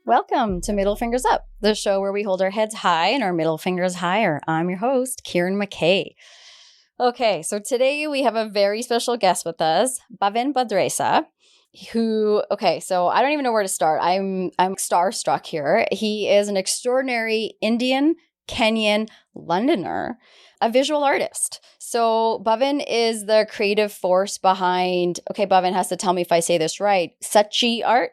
Welcome to Middle Fingers Up, the show where we hold our heads high and our middle fingers higher. I'm your host, Kieran McKay. Okay, so today we have a very special guest with us, Bhavin Bhadresa, so I don't even know where to start. I'm starstruck here. He is an extraordinary Indian-Kenyan-Londoner, a visual artist. So Bhavin is the creative force behind, Bhavin has to tell me if I say this right, Sachi art?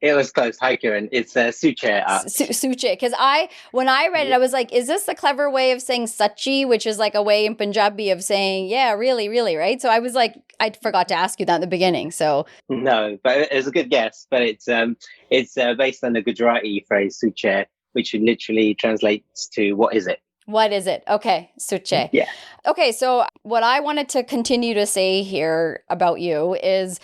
It was close. Hi, Kieran. It's Suche art. Suche. Because when I read it, I was like, is this a clever way of saying Sachi, which is like a way in Punjabi of saying, yeah, really, really, right? So I was like, I forgot to ask you that in the beginning. So no, but it was a good guess. But it's based on the Gujarati phrase Suche, which literally translates to what is it? What is it? Okay, Suche. Yeah. Okay, so what I wanted to continue to say here about you is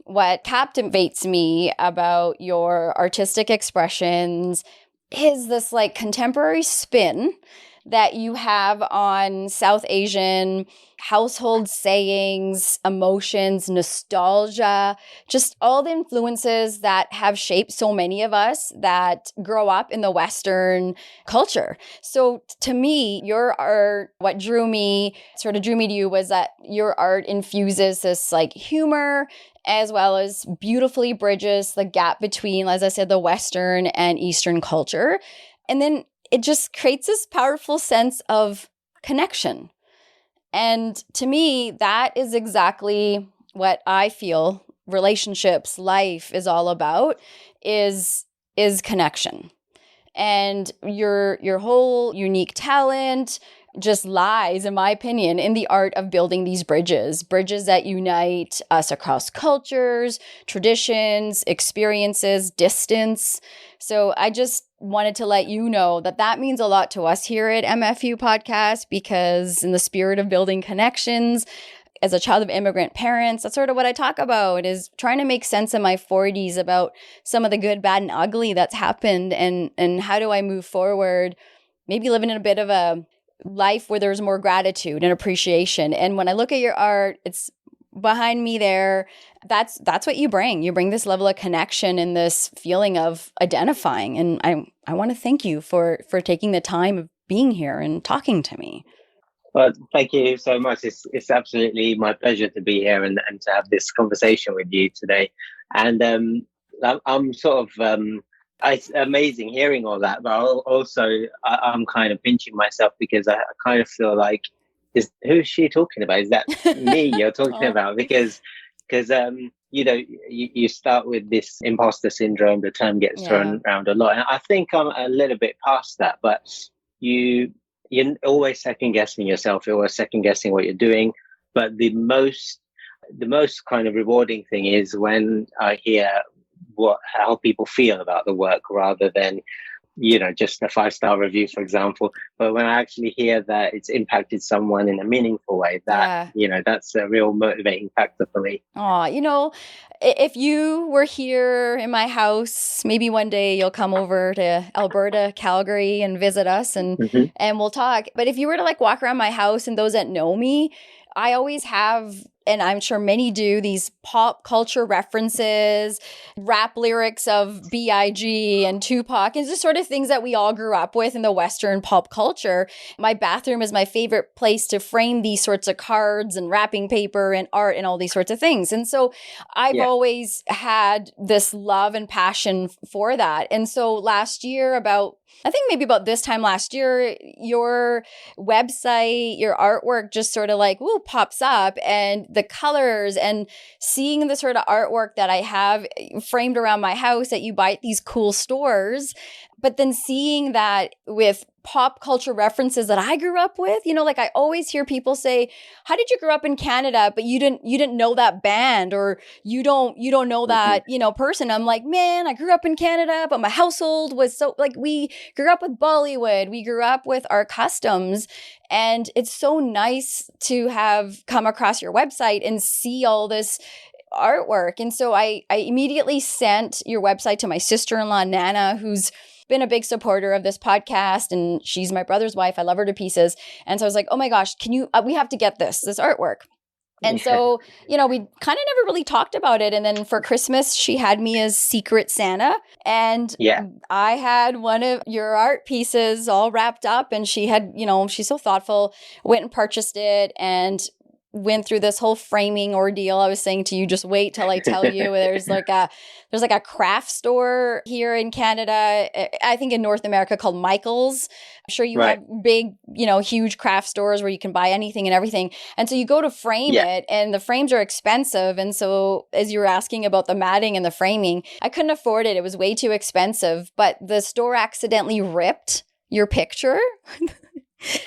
what captivates me about your artistic expressions is this like contemporary spin that you have on South Asian household sayings, emotions, nostalgia, just all the influences that have shaped so many of us that grow up in the Western culture. So to me, your art, what drew me to you was that your art infuses this like humor as well as beautifully bridges the gap between, as I said, the Western and Eastern culture. And then it just creates this powerful sense of connection. And to me, that is exactly what I feel relationships, life is all about, is connection. And your whole unique talent just lies, in my opinion, in the art of building these bridges that unite us across cultures, traditions, experiences, distance. So I just wanted to let you know that means a lot to us here at MFU Podcast, because in the spirit of building connections, as a child of immigrant parents, that's sort of what I talk about, is trying to make sense in my 40s about some of the good, bad, and ugly that's happened, and how do I move forward, maybe living in a bit of a life where there's more gratitude and appreciation. And when I look at your art, it's behind me there. That's what you bring. You bring this level of connection and this feeling of identifying. And I want to thank you for taking the time of being here and talking to me. Well, thank you so much. It's absolutely my pleasure to be here and to have this conversation with you today. And I'm sort of it's amazing hearing all that, but I'm kind of pinching myself because I kind of feel like, who's she talking about? Is that me you're talking about? Because you start with this imposter syndrome. The term gets thrown around a lot, and I think I'm a little bit past that. But you're always second guessing yourself. You're always second guessing what you're doing. But the most kind of rewarding thing is when I hear how people feel about the work, rather than just a 5-star review, for example. But when I actually hear that it's impacted someone in a meaningful way, that's a real motivating factor for me. If you were here in my house, maybe one day you'll come over to Alberta, Calgary, and visit us, and we'll talk. But if you were to like walk around my house, and those that know me, I always have, and I'm sure many do, these pop culture references, rap lyrics of B.I.G. and Tupac, and just sort of things that we all grew up with in the Western pop culture. My bathroom is my favorite place to frame these sorts of cards and wrapping paper and art and all these sorts of things. And so I've always had this love and passion for that. And so last year, about this time last year, your website, your artwork just sort of like, pops up, and the colors, and seeing the sort of artwork that I have framed around my house that you buy at these cool stores, but then seeing that with pop culture references that I grew up with. You know, like I always hear people say, how did you grow up in Canada, but you didn't know that band, or you don't know that, you know, person. I'm like, man, I grew up in Canada, but my household was so like, we grew up with Bollywood. We grew up with our customs. And it's so nice to have come across your website and see all this artwork. And so I immediately sent your website to my sister-in-law, Nana, who's been a big supporter of this podcast, and she's my brother's wife. I love her to pieces. And so I was like, oh my gosh, can you, we have to get this artwork. And so, you know, we kind of never really talked about it. And then for Christmas, she had me as Secret Santa. And I had one of your art pieces all wrapped up, and she had, you know, she's so thoughtful, went and purchased it and went through this whole framing ordeal. I was saying to you, just wait till I tell you. There's like a craft store here in Canada, I think in North America, called Michael's. I'm sure you have big, you know, huge craft stores where you can buy anything and everything. And so you go to frame it, and the frames are expensive. And so as you were asking about the matting and the framing, I couldn't afford it. It was way too expensive. But the store accidentally ripped your picture.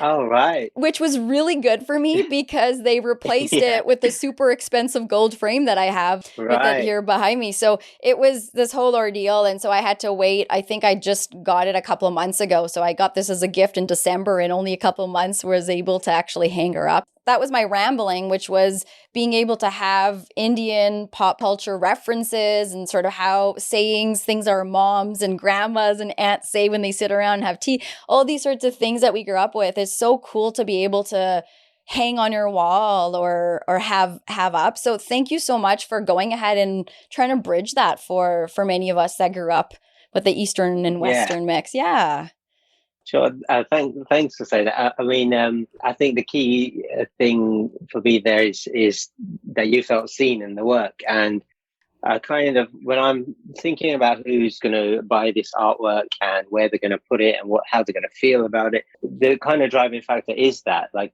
Oh, right. Which was really good for me because they replaced it with the super expensive gold frame that I have with it here behind me. So it was this whole ordeal. And so I had to wait. I think I just got it a couple of months ago. So I got this as a gift in December, and only a couple of months was able to actually hang her up. That was my rambling, which was being able to have Indian pop culture references and sort of how sayings, things our moms and grandmas and aunts say when they sit around and have tea, all these sorts of things that we grew up with. Is so cool to be able to hang on your wall or have up. So thank you so much for going ahead and trying to bridge that for many of us that grew up with the Eastern and Western mix. Yeah. Sure. Thanks for saying that. I mean, I think the key thing for me there is that you felt seen in the work. And kind of when I'm thinking about who's going to buy this artwork and where they're going to put it and how they're going to feel about it, the kind of driving factor is that, like,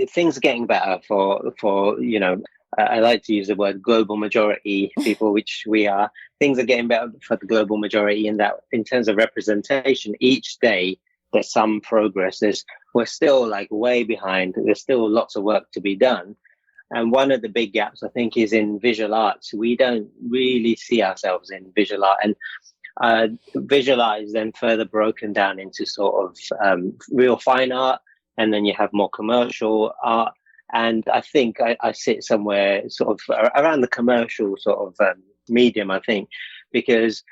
things are getting better for you know, I like to use the word global majority people, which we are. Things are getting better for the global majority in that, in terms of representation, each day there's some progress. We're still like way behind. There's still lots of work to be done. And one of the big gaps, I think, is in visual arts. We don't really see ourselves in visual art. And visual art is then further broken down into sort of real fine art. And then you have more commercial art. And I think I sit somewhere sort of around the commercial sort of medium, I think, because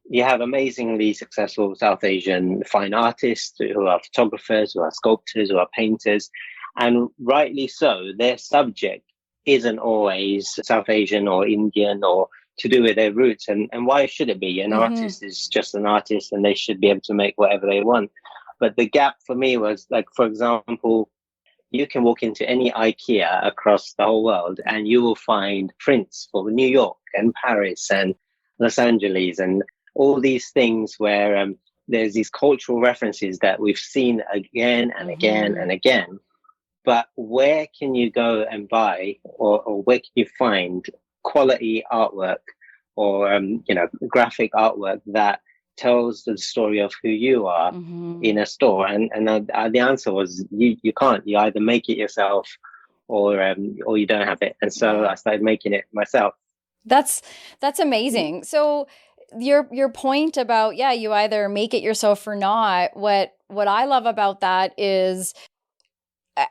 you have amazingly successful South Asian fine artists who are photographers, who are sculptors, who are painters. And rightly so, their subject isn't always South Asian or Indian or to do with their roots. And why should it be? An artist is just an artist, and they should be able to make whatever they want. But the gap for me was, like, for example, you can walk into any IKEA across the whole world and you will find prints for New York and Paris and Los Angeles and all these things where there's these cultural references that we've seen again and again and again. But where can you go and buy or where can you find quality artwork or, you know, graphic artwork that tells the story of who you are in a store? And the answer was you can't. You either make it yourself or you don't have it. And so I started making it myself. That's amazing. So your point about, you either make it yourself or not, what I love about that is,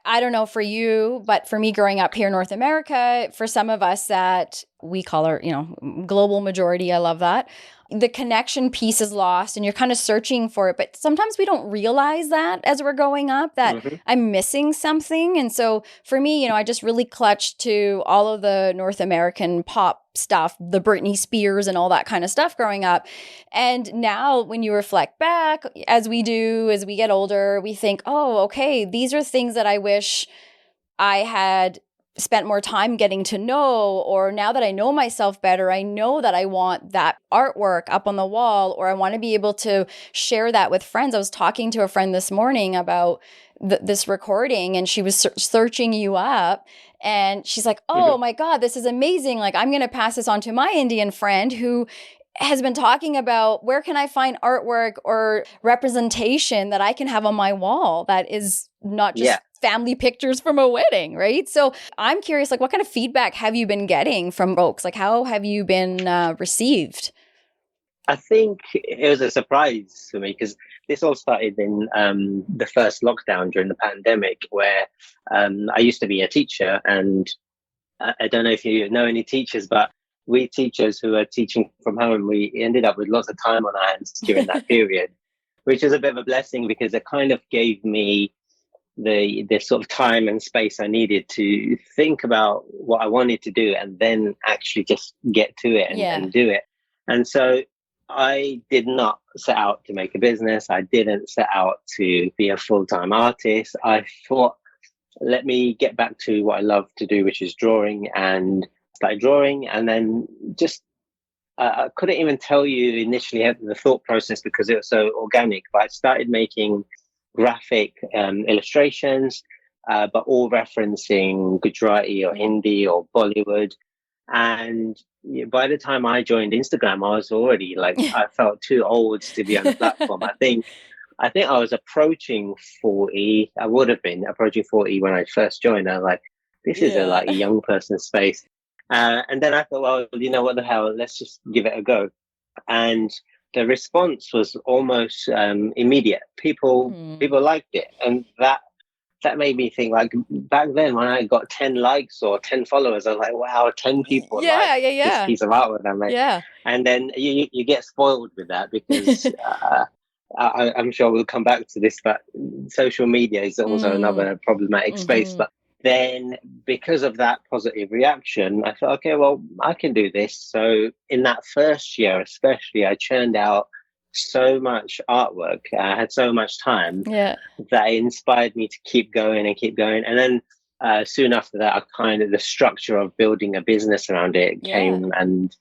I don't know for you, but for me growing up here in North America, for some of us that we call our, you know, global majority, I love that. The connection piece is lost and you're kind of searching for it. But sometimes we don't realize that as we're growing up that I'm missing something. And so for me, you know, I just really clutched to all of the North American pop stuff, the Britney Spears and all that kind of stuff growing up. And now when you reflect back, as we get older, we think, oh, okay, these are things that I wish I had spent more time getting to know, or now that I know myself better, I know that I want that artwork up on the wall, or I want to be able to share that with friends. I was talking to a friend this morning about this recording, and she was searching you up, and she's like, oh my God, this is amazing. Like, I'm going to pass this on to my Indian friend who has been talking about where can I find artwork or representation that I can have on my wall that is not just family pictures from a wedding, right? So I'm curious, like, what kind of feedback have you been getting from folks? Like, how have you been received? I think it was a surprise for me because this all started in the first lockdown during the pandemic, where I used to be a teacher, and I don't know if you know any teachers, but we teachers who are teaching from home, we ended up with lots of time on our hands during that period, which is a bit of a blessing because it kind of gave me the sort of time and space I needed to think about what I wanted to do and then actually just get to it and do it. And so I did not set out to make a business. I didn't set out to be a full-time artist. I thought, let me get back to what I love to do, which is drawing, and started drawing. And then just, I couldn't even tell you initially the thought process because it was so organic, but I started making graphic illustrations, but all referencing Gujarati or Hindi or Bollywood. And by the time I joined Instagram, I was already like, I felt too old to be on the platform. I think I was approaching 40. I would have been approaching 40 when I first joined. I was like, this is a young person space. And then I thought, well, you know what the hell, let's just give it a go. And the response was almost immediate. People liked it. And that made me think, like, back then when I got 10 likes or 10 followers, I was like, wow, 10 people like this piece of artwork I made. Yeah. And then you get spoiled with that because I'm sure we'll come back to this, but social media is also another problematic space. But then because of that positive reaction, I thought, okay, well, I can do this. So in that first year, especially, I churned out so much artwork. I had so much time that it inspired me to keep going. And then soon after that, the structure of building a business around it came, and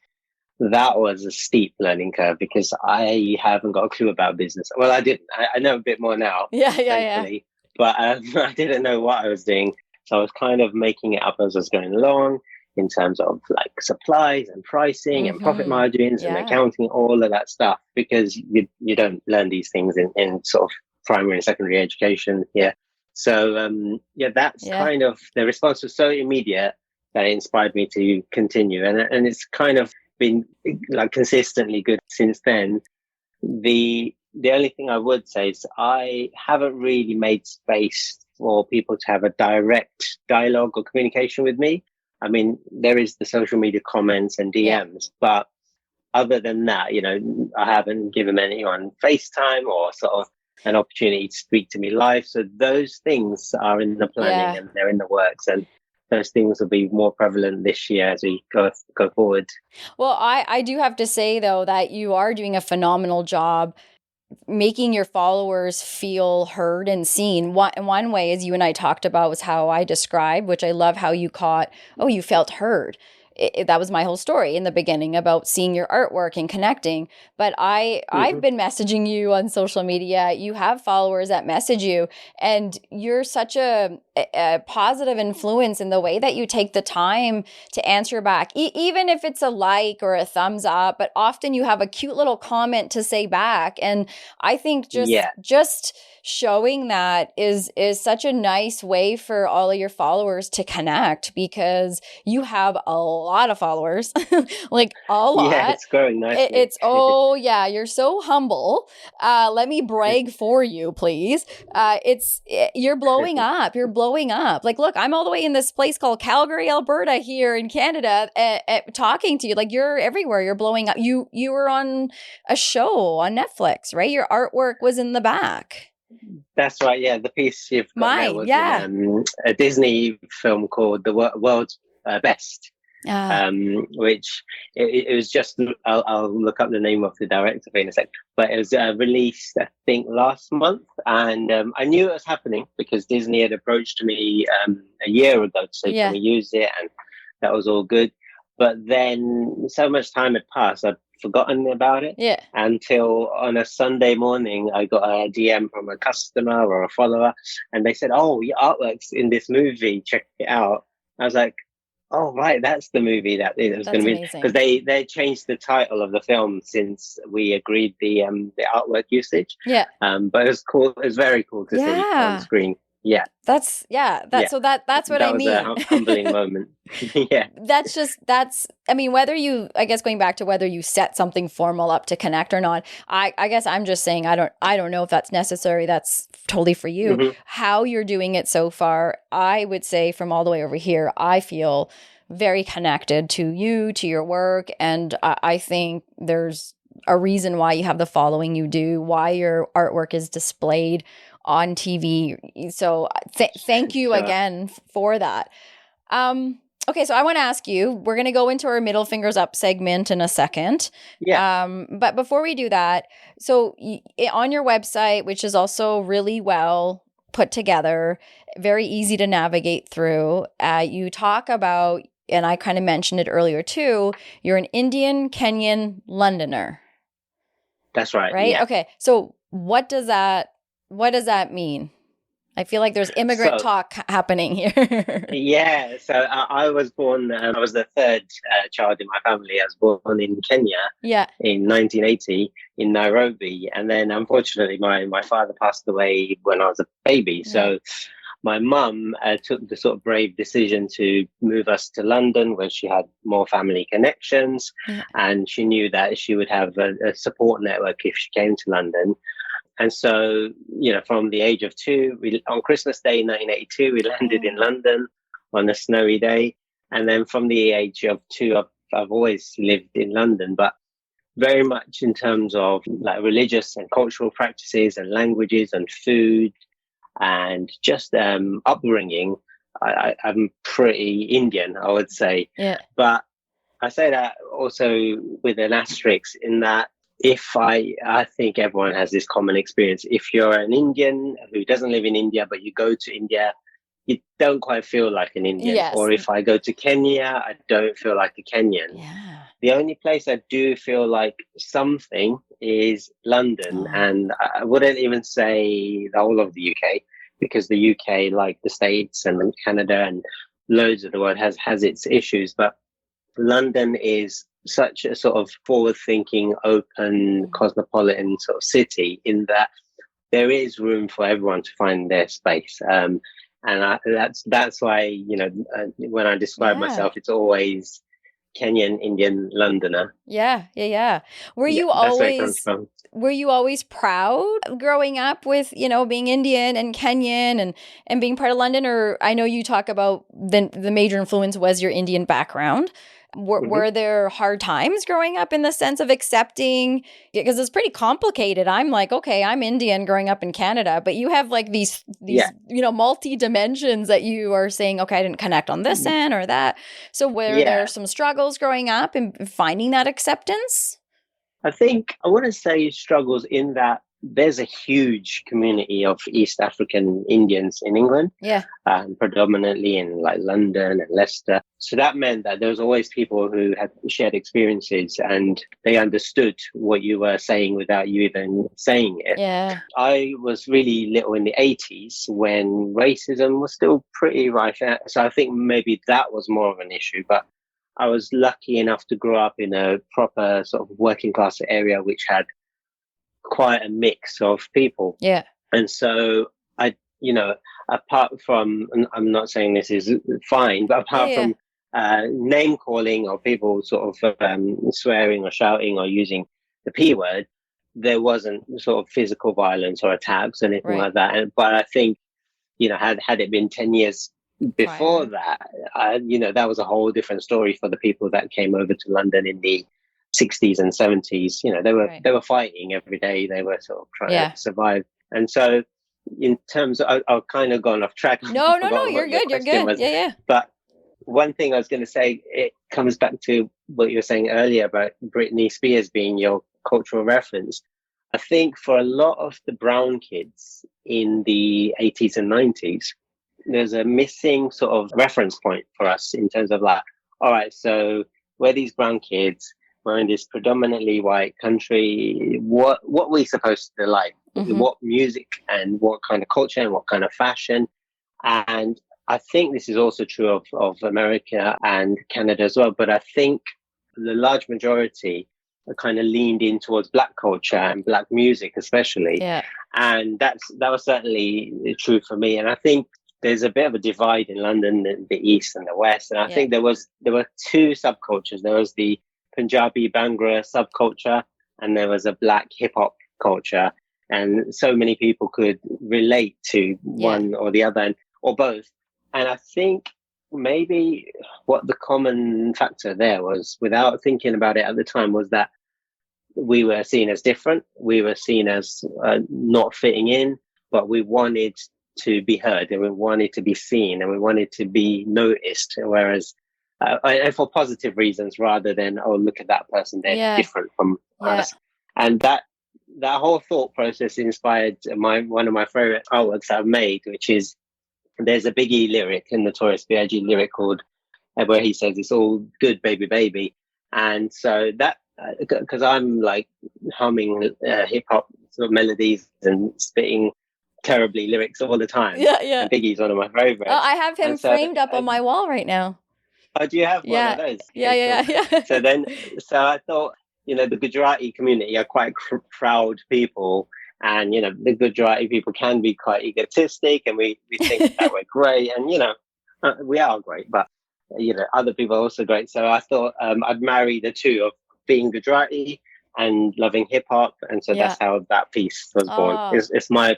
that was a steep learning curve because I haven't got a clue about business. Well, I didn't. I know a bit more now, thankfully, but I didn't know what I was doing. So I was kind of making it up as I was going along, in terms of like supplies and pricing and profit margins and accounting, all of that stuff, because you don't learn these things in sort of primary and secondary education here. So that's kind of, the response was so immediate that it inspired me to continue, and it's kind of been like consistently good since then. The only thing I would say is I haven't really made space for people to have a direct dialogue or communication with me. I mean, there is the social media comments and DMs, but other than that, I haven't given anyone FaceTime or sort of an opportunity to speak to me live. So those things are in the planning and they're in the works, and those things will be more prevalent this year as we go forward. Well, I do have to say, though, that you are doing a phenomenal job making your followers feel heard and seen. One way, as you and I talked about, was how I described, which I love how you caught, you felt heard. That was my whole story in the beginning about seeing your artwork and connecting. But I've been messaging you on social media. You have followers that message you, and you're such a positive influence in the way that you take the time to answer back, even if it's a like or a thumbs up. But often you have a cute little comment to say back, and I think just showing that is such a nice way for all of your followers to connect, because you have a lot of followers, like a lot. Yeah, it's growing nicely. You're so humble. Let me brag for you, please. You're blowing up. You're blowing up. Like, look, I'm all the way in this place called Calgary, Alberta, here in Canada, talking to you. Like, you're everywhere. You're blowing up. You were on a show on Netflix, right? Your artwork was in the back. That's right. Yeah, the piece you've got there was in a Disney film called The World's Best, which it was just. I'll look up the name of the director in a sec. But it was released, I think, last month, and I knew it was happening because Disney had approached me a year ago to say, can we use it, and that was all good. But then so much time had passed, I'd forgotten about it until on a Sunday morning I got a DM from a customer or a follower, and they said, your artwork's in this movie, check it out. I was like, Oh, right. That's the movie that it was going That's to be, because amazing. they changed the title of the film since we agreed the artwork usage. Yeah. But it was cool. It was very cool to see on Yeah. screen. Yeah. That's Yeah. so that's what That I was a mean. humbling moment. Yeah. That's I mean, whether you, I guess, going back to whether you set something formal up to connect or not, I guess I'm just saying I don't know if that's necessary. That's totally for you. Hmm. How you're doing it so far, I would say from all the way over here, I feel very connected to you, to your work, and I think there's a reason why you have the following you do, why your artwork is displayed on TV. So thank you Sure. again for that. Okay, so I want to ask you, we're going to go into our middle fingers up segment in a second. Yeah. But before we do that, so on your website, which is also really well put together, very easy to navigate through, you talk about, and I kind of mentioned it earlier too, you're an Indian-Kenyan-Londoner. That's right. Right? Yeah. Okay. So what does that mean? I feel like there's immigrant So, talk happening here. yeah. So I was born, I was the third child in my family. I was born in Kenya Yeah. in 1980 in Nairobi. And then unfortunately, my father passed away when I was a baby. Yeah. So my mum took the sort of brave decision to move us to London, where she had more family connections. Yeah. And she knew that she would have a support network if she came to London. And so, from the age of 2, on Christmas Day 1982, we landed in London on a snowy day. And then from the age of 2, I've always lived in London, but very much in terms of like religious and cultural practices and languages and food and just upbringing, I'm pretty Indian, I would say. Yeah. But I say that also with an asterisk in that if I think everyone has this common experience. If you're an Indian who doesn't live in India, but you go to India, you don't quite feel like an Indian. Yes. Or if I go to Kenya, I don't feel like a Kenyan. Yeah. The only place I do feel like something is London. Oh. And I wouldn't even say the whole of the UK, because the UK, like the States and Canada and loads of the world, has its issues. But London is such a sort of forward-thinking, open, cosmopolitan sort of city in that there is room for everyone to find their space. And that's why, when I describe myself, it's always Kenyan, Indian, Londoner. Yeah. Were you That's where it comes from. Were you always proud growing up with, being Indian and Kenyan and being part of London? Or I know you talk about the major influence was your Indian background. Were there hard times growing up in the sense of accepting? Because it's pretty complicated. I'm like, okay, I'm Indian growing up in Canada, but you have like these multi dimensions that you are saying, okay, I didn't connect on this end or that. So were there some struggles growing up in finding that acceptance? I think I wouldn't say struggles in that there's a huge community of East African Indians in England, predominantly in like London and Leicester. So that meant that there was always people who had shared experiences and they understood what you were saying without you even saying it. Yeah. I was really little in the 80s when racism was still pretty rife. So I think maybe that was more of an issue, but I was lucky enough to grow up in a proper sort of working class area, which had quite a mix of people. Yeah. And so apart from, and I'm not saying this is fine, but apart from name calling or people sort of swearing or shouting or using the P word, there wasn't sort of physical violence or attacks or anything like that. But I think, had it been 10 years before that, that was a whole different story for the people that came over to London in the 60s and 70s. They were fighting every day. They were sort of trying to survive. And so in terms of, I've kind of gone off track. No, you're good. You're good. Yeah. But one thing I was going to say, it comes back to what you were saying earlier about Britney Spears being your cultural reference. I think for a lot of the brown kids in the 80s and 90s, there's a missing sort of reference point for us in terms of like, all right, so we're these brown kids, we're in this predominantly white country, what we supposed to like, what music and what kind of culture and what kind of fashion. And I think this is also true of America and Canada as well. But I think the large majority kind of leaned in towards Black culture and Black music, especially. Yeah. And that was certainly true for me. And I think there's a bit of a divide in London, the East and the West. And I think there were two subcultures. There was the Punjabi Bhangra subculture, and there was a Black hip hop culture. And so many people could relate to one or the other, or both. And I think maybe what the common factor there was, without thinking about it at the time, was that we were seen as different. We were seen as not fitting in, but we wanted to be heard, and we wanted to be seen, and we wanted to be noticed. Whereas, and for positive reasons, rather than, oh, look at that person, they're different from us. And that whole thought process inspired one of my favorite artworks I've made, which is, there's a Biggie lyric, a Notorious B.I.G. lyric called, where he says, "It's all good, baby, baby." And so that, because I'm like humming hip hop sort of melodies and spitting terribly lyrics all the time. And Biggie's one of my favorites. Oh, I have him framed up on my wall right now. Oh, do you have one of those? Yeah. So I thought, the Gujarati community are quite proud people. And, the Gujarati people can be quite egotistic, and we think that we're great. And, we are great, but, other people are also great. So I thought I'd marry the two of being Gujarati and loving hip hop. And so that's how that piece was born. It's my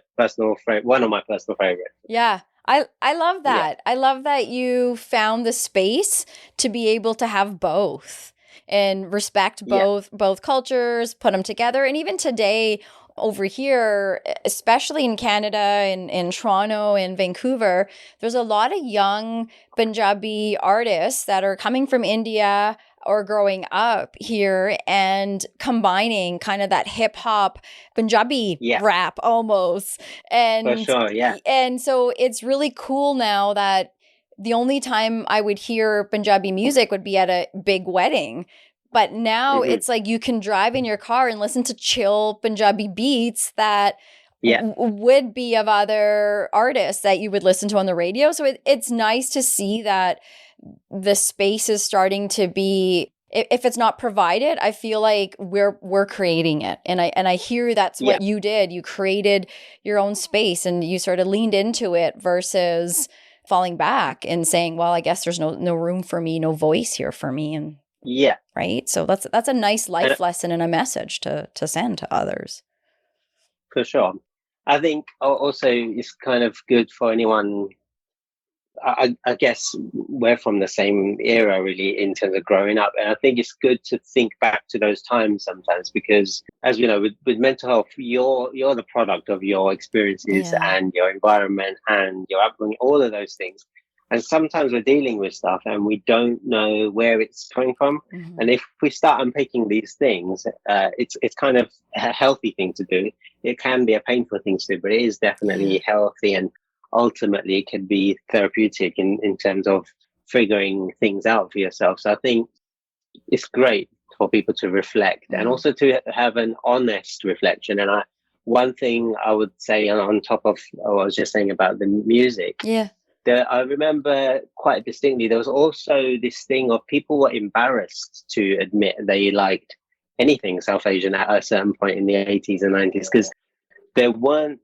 one of my personal favorites. Yeah. I love that. I love that you found the space to be able to have both and respect both cultures, put them together. And even today, over here, especially in Canada and in Toronto and Vancouver, there's a lot of young Punjabi artists that are coming from India or growing up here and combining kind of that hip hop Punjabi rap almost. And for sure, yeah. And so it's really cool now that the only time I would hear Punjabi music would be at a big wedding. But now it's like you can drive in your car and listen to chill Punjabi beats that would be of other artists that you would listen to on the radio. So it's nice to see that the space is starting to be, if it's not provided, I feel like we're creating it. And I hear that's what you did. You created your own space and you sort of leaned into it versus falling back and saying, well, I guess there's no room for me, no voice here for me. And right. So that's a nice life lesson and a message to send to others. For sure. I think also it's kind of good for anyone. I guess we're from the same era, really, in terms of growing up. And I think it's good to think back to those times sometimes, because, as you know, with mental health, you're the product of your experiences and your environment and your upbringing, all of those things. And sometimes we're dealing with stuff and we don't know where it's coming from. And if we start unpicking these things, it's kind of a healthy thing to do. It can be a painful thing to do, but it is definitely healthy, and ultimately it can be therapeutic in terms of figuring things out for yourself. So I think it's great for people to reflect and also to have an honest reflection. And one thing I would say on top of what I was just saying about the music, I remember quite distinctly, there was also this thing of people were embarrassed to admit they liked anything South Asian at a certain point in the 80s and 90s, because there weren't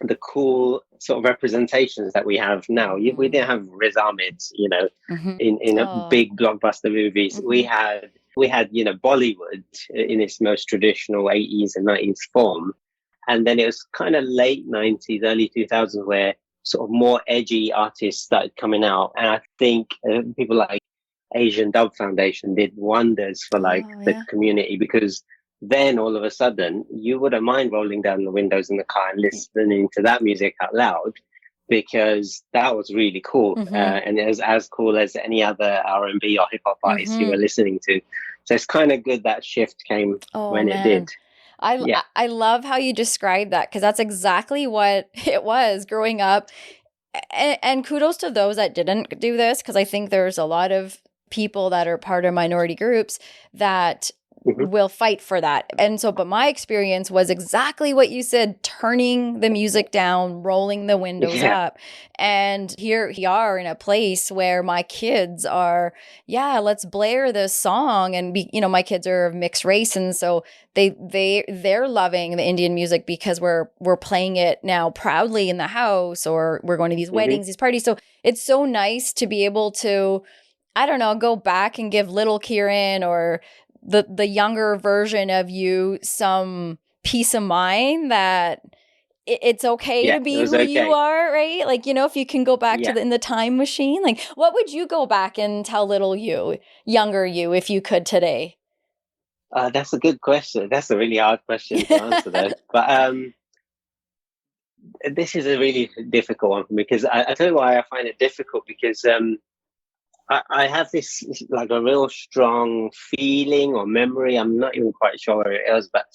the cool sort of representations that we have now. We didn't have Riz Ahmed, in big blockbuster movies. We had Bollywood in its most traditional 80s and 90s form. And then it was kind of late 90s, early 2000s where sort of more edgy artists started coming out. And I think people like Asian Dub Foundation did wonders for the community, because then all of a sudden you wouldn't mind rolling down the windows in the car and listening to that music out loud, because that was really cool. And it was as cool as any other R&B or hip hop artist you were listening to. So it's kind of good that shift came when it did. I love how you describe that, because that's exactly what it was growing up. And kudos to those that didn't do this, because I think there's a lot of people that are part of minority groups that will fight for that. And so, but my experience was exactly what you said, turning the music down, rolling the windows up. And here we are in a place where my kids are, let's blare this song. And my kids are of mixed race. And so they're loving the Indian music because we're playing it now proudly in the house, or we're going to these weddings, these parties. So it's so nice to be able to, I don't know, go back and give little Kieran or the younger version of you some peace of mind that it's okay to be who you are, right? Like, if you can go back to in the time machine, like what would you go back and tell little you, younger you, if you could today? That's a good question. That's a really hard question to answer though. But this is a really difficult one for me, because I tell you why I find it difficult, because I have this like a real strong feeling or memory. I'm not even quite sure where it is, but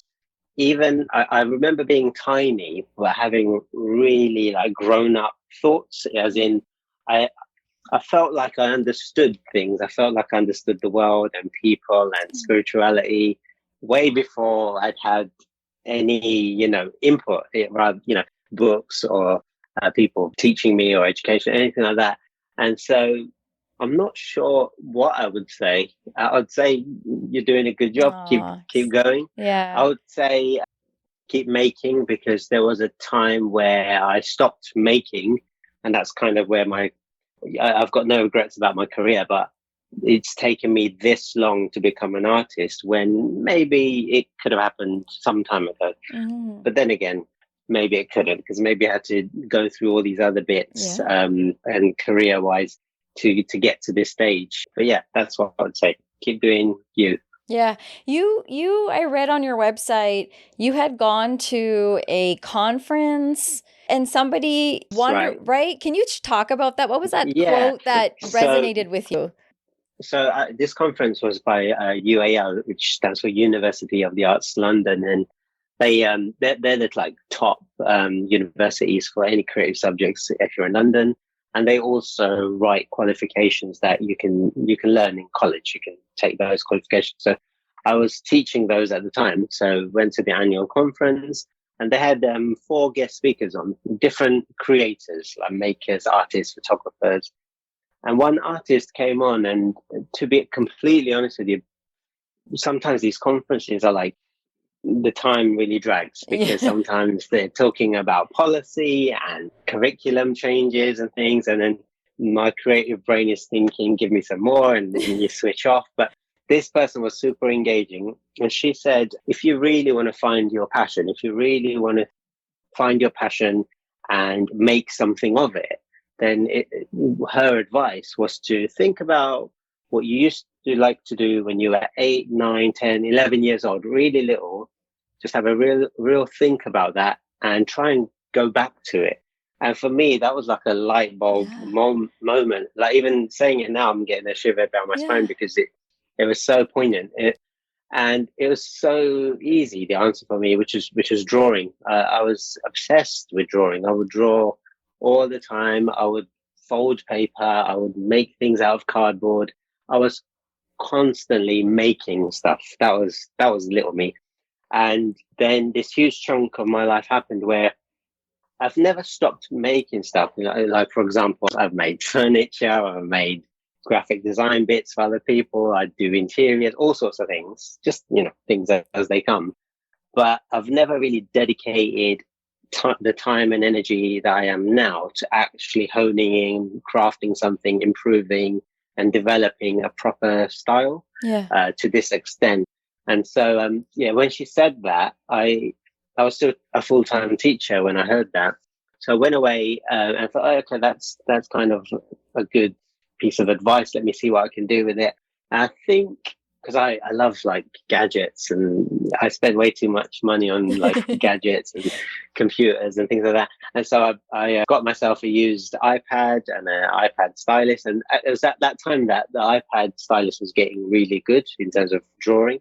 even I remember being tiny, but having really like grown up thoughts, as in I felt like I understood things. I felt like I understood the world and people and spirituality way before I'd had any, input, rather, books or people teaching me or education, anything like that. And so I'm not sure what I would say. I would say you're doing a good job. Keep going. Yeah. I would say keep making, because there was a time where I stopped making, and that's kind of where I've got no regrets about my career, but it's taken me this long to become an artist, when maybe it could have happened some time ago. But then again, maybe it couldn't, because maybe I had to go through all these other bits and career-wise to get to this stage. But that's what I would say. Keep doing you. Yeah. I read on your website, you had gone to a conference and somebody wondered, right? Can you talk about that? What was that quote that resonated with you? So this conference was by UAL, which stands for University of the Arts London, and they're the like top universities for any creative subjects if you're in London. And they also write qualifications that you can learn in college. You can take those qualifications. So I was teaching those at the time. So went to the annual conference, and they had 4 guest speakers on, different creators, like makers, artists, photographers. And one artist came on, and to be completely honest with you, sometimes these conferences are like, the time really drags, because sometimes they're talking about policy and curriculum changes and things, and then my creative brain is thinking, give me some more, and then you switch off. But this person was super engaging, and she said, if you really want to find your passion, and make something of it, then her advice was to think about what you used to like to do when you were 8, 9, 10, 11 years old, really little. Just have a real think about that and try and go back to it. And for me, that was like a light bulb moment. Like, even saying it now, I'm getting a shiver down my spine, because it was so poignant. And it was so easy, the answer for me, which is drawing. I was obsessed with drawing. I would draw all the time. I would fold paper. I would make things out of cardboard. I was constantly making stuff. That was little me. And then this huge chunk of my life happened where I've never stopped making stuff. Like, for example, I've made furniture, I've made graphic design bits for other people, I do interiors, all sorts of things, just, things as they come. But I've never really dedicated the time and energy that I am now to actually honing in, crafting something, improving and developing a proper style to this extent. And so, when she said that, I was still a full-time teacher when I heard that. So I went away and thought, okay, that's kind of a good piece of advice. Let me see what I can do with it. And I think, because I love like gadgets, and I spend way too much money on like gadgets and computers and things like that. And so I got myself a used iPad and an iPad stylus. And it was at that time that the iPad stylus was getting really good in terms of drawing.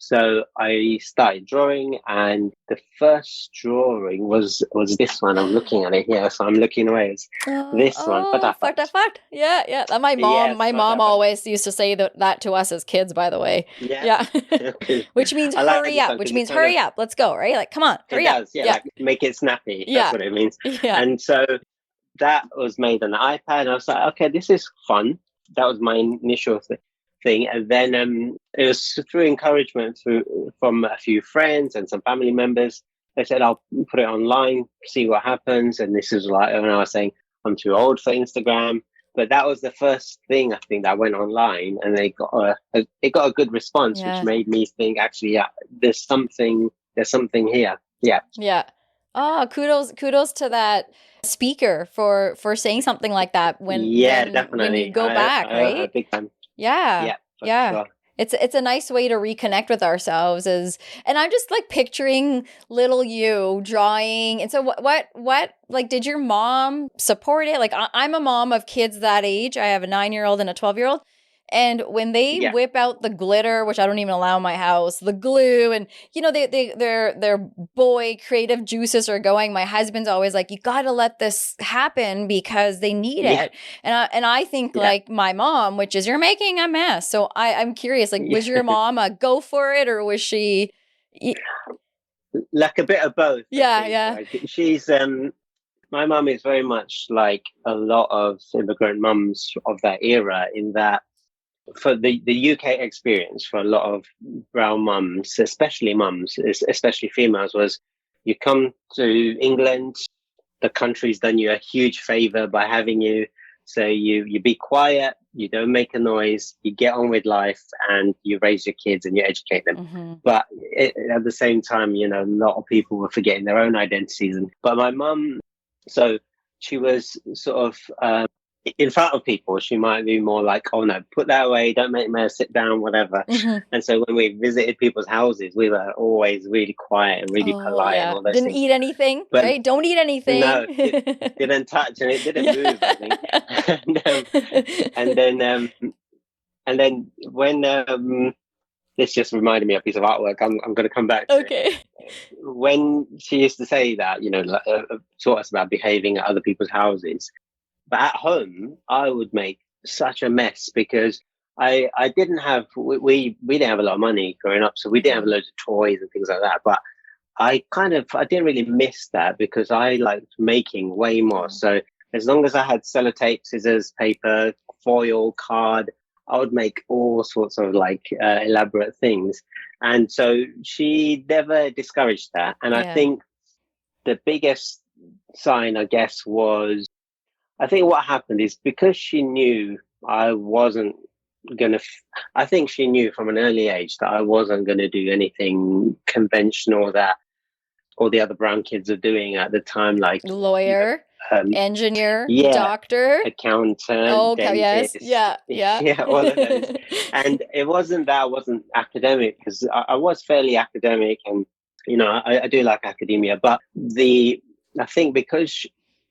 So I started drawing, and the first drawing was this one. I'm looking at it here, so I'm looking away. It's this one, Fatafat. Fatafat. Yeah. My Yes, mom Fatafat. always used to say that to us as kids, by the way. Yeah. Which means I like hurry this up, one which 'cause means hurry up. Let's go, right? Like, come on, hurry it up. does, like make it snappy. Yeah. That's what it means. Yeah. And so that was made on the iPad. And I was like, okay, this is fun. That was my initial thing. And then it was through encouragement from a few friends and some family members. They said, I'll put it online, see what happens. And this is like when I was saying, I'm too old for Instagram. But that was the first thing I think that went online, and they got it got a good response, which made me think, actually, there's something here. Yeah. Oh, kudos to that speaker for saying something like that when you go back, right? Big time. Yeah. Sure. It's a nice way to reconnect with ourselves, and I'm just like picturing little you drawing. And so what like, did your mom support it? Like, I'm a mom of kids that age. I have a 9-year-old and a 12-year-old. And when they whip out the glitter, which I don't even allow in my house, the glue, and their boy creative juices are going. My husband's always like, you got to let this happen because they need it. And I think like my mom, which is, you're making a mess. So I'm curious, like, was your mom a go for it, or was she like a bit of both? Yeah. Like, she's my mum is very much like a lot of immigrant mums of that era, in that for the UK experience for a lot of brown mums, especially females, was you come to England, the country's done you a huge favor by having you. So you be quiet, you don't make a noise, you get on with life, and you raise your kids and you educate them. Mm-hmm. But at the same time, a lot of people were forgetting their own identities. But my mum, so she was sort of in front of people, she might be more like, oh no, put that away, don't make me sit down, whatever. Mm-hmm. And so when we visited people's houses, we were always really quiet and really polite and all those Didn't things. Eat anything, but, right? Don't eat anything. No, didn't touch, and it didn't move, I think. And then when this just reminded me of a piece of artwork I'm going to come back to. Okay. When she used to say that, taught us about behaving at other people's houses. But at home, I would make such a mess because I didn't have, we didn't have a lot of money growing up, so we didn't have loads of toys and things like that. But I didn't really miss that because I liked making way more. So as long as I had sellotape, scissors, paper, foil, card, I would make all sorts of elaborate things. And so she never discouraged that. And I think the biggest sign, I guess, was, I think what happened is because she knew I wasn't going to, I think she knew from an early age that I wasn't going to do anything conventional that all the other brown kids are doing at the time, like lawyer, engineer, doctor, accountant, dentist. All of those. And it wasn't that I wasn't academic, because I was fairly academic, and I do like academia, but I think because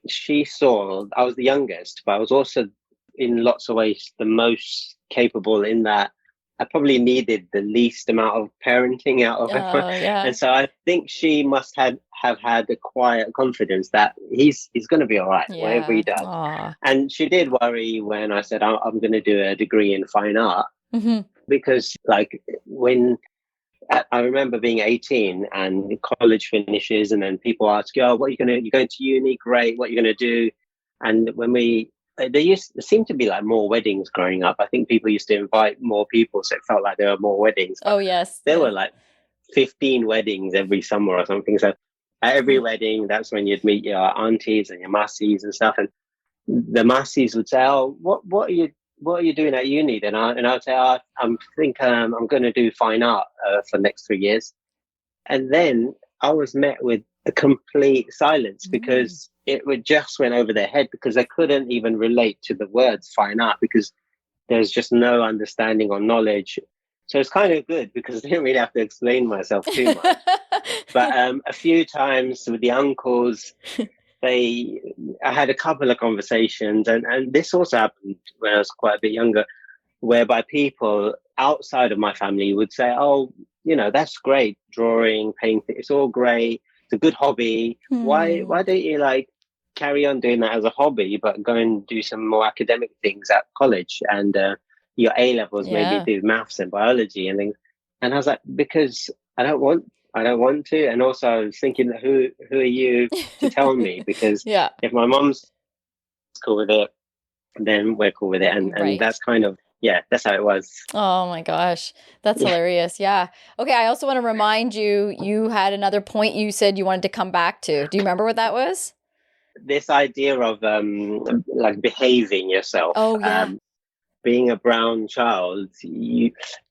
she saw I was the youngest, but I was also in lots of ways the most capable, in that I probably needed the least amount of parenting out of everyone. And so I think she must have had a quiet confidence that he's going to be all right, whatever he does. And she did worry when I said I'm going to do a degree in fine art, because when I remember being 18 and college finishes, and then people ask you, what you're going to uni, great, what you're going to do. And when there seemed to be more weddings growing up. I think people used to invite more people, so it felt like there were more weddings. There were 15 weddings every summer or something. So at every wedding, that's when you'd meet your aunties and your massies and stuff. And the massies would say, "Oh, what are you doing at uni?" Then I'd say, "I think I'm going to do fine art for the next 3 years." And then I was met with a complete silence, because it just went over their head, because they couldn't even relate to the words fine art, because there's just no understanding or knowledge. So it's kind of good, because I didn't really have to explain myself too much. But a few times with the uncles, I had a couple of conversations, and this also happened when I was quite a bit younger, whereby people outside of my family would say, "Oh, that's great. Drawing, painting, it's all great. It's a good hobby. Why don't you like carry on doing that as a hobby, but go and do some more academic things at college and your A levels, maybe Yeah. do maths and biology and things. And I was like, because I don't want to. And also I was thinking, who are you to tell me? Because Yeah. if my mom's cool with it, then we're cool with it. And Right. that's kind of, that's how it was. Oh my gosh. That's Yeah. hilarious. Yeah. Okay. I also want to remind you, you had another point you said you wanted to come back to. Do you remember what that was? This idea of like behaving yourself. Oh, yeah. Being a brown child,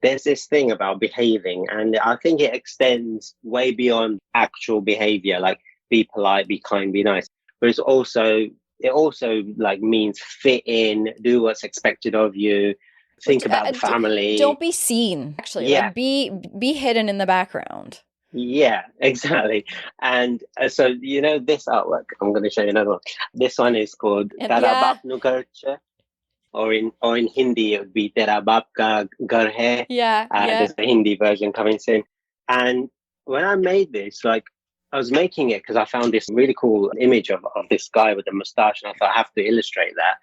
there's this thing about behaving, and I think it extends way beyond actual behavior, like be polite, be kind, be nice. But it also like means fit in, do what's expected of you, think about the family. Don't be seen, actually. Yeah. Like be hidden in the background. Yeah, exactly. And so this artwork, I'm going to show you another one. This one is called Tera Baap Nu Ghar Che. Or in Hindi, it would be Tera Baap Ka Ghar Hai. Yeah. There's a Hindi version coming soon. And when I made this, like, I was making it because I found this really cool image of this guy with a mustache, and I thought I have to illustrate that.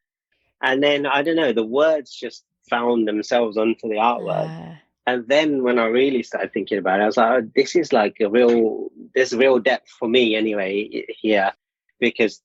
And then, I don't know, the words just found themselves onto the artwork. And then when I really started thinking about it, I was like, oh, this is like there's real depth for me anyway here. Because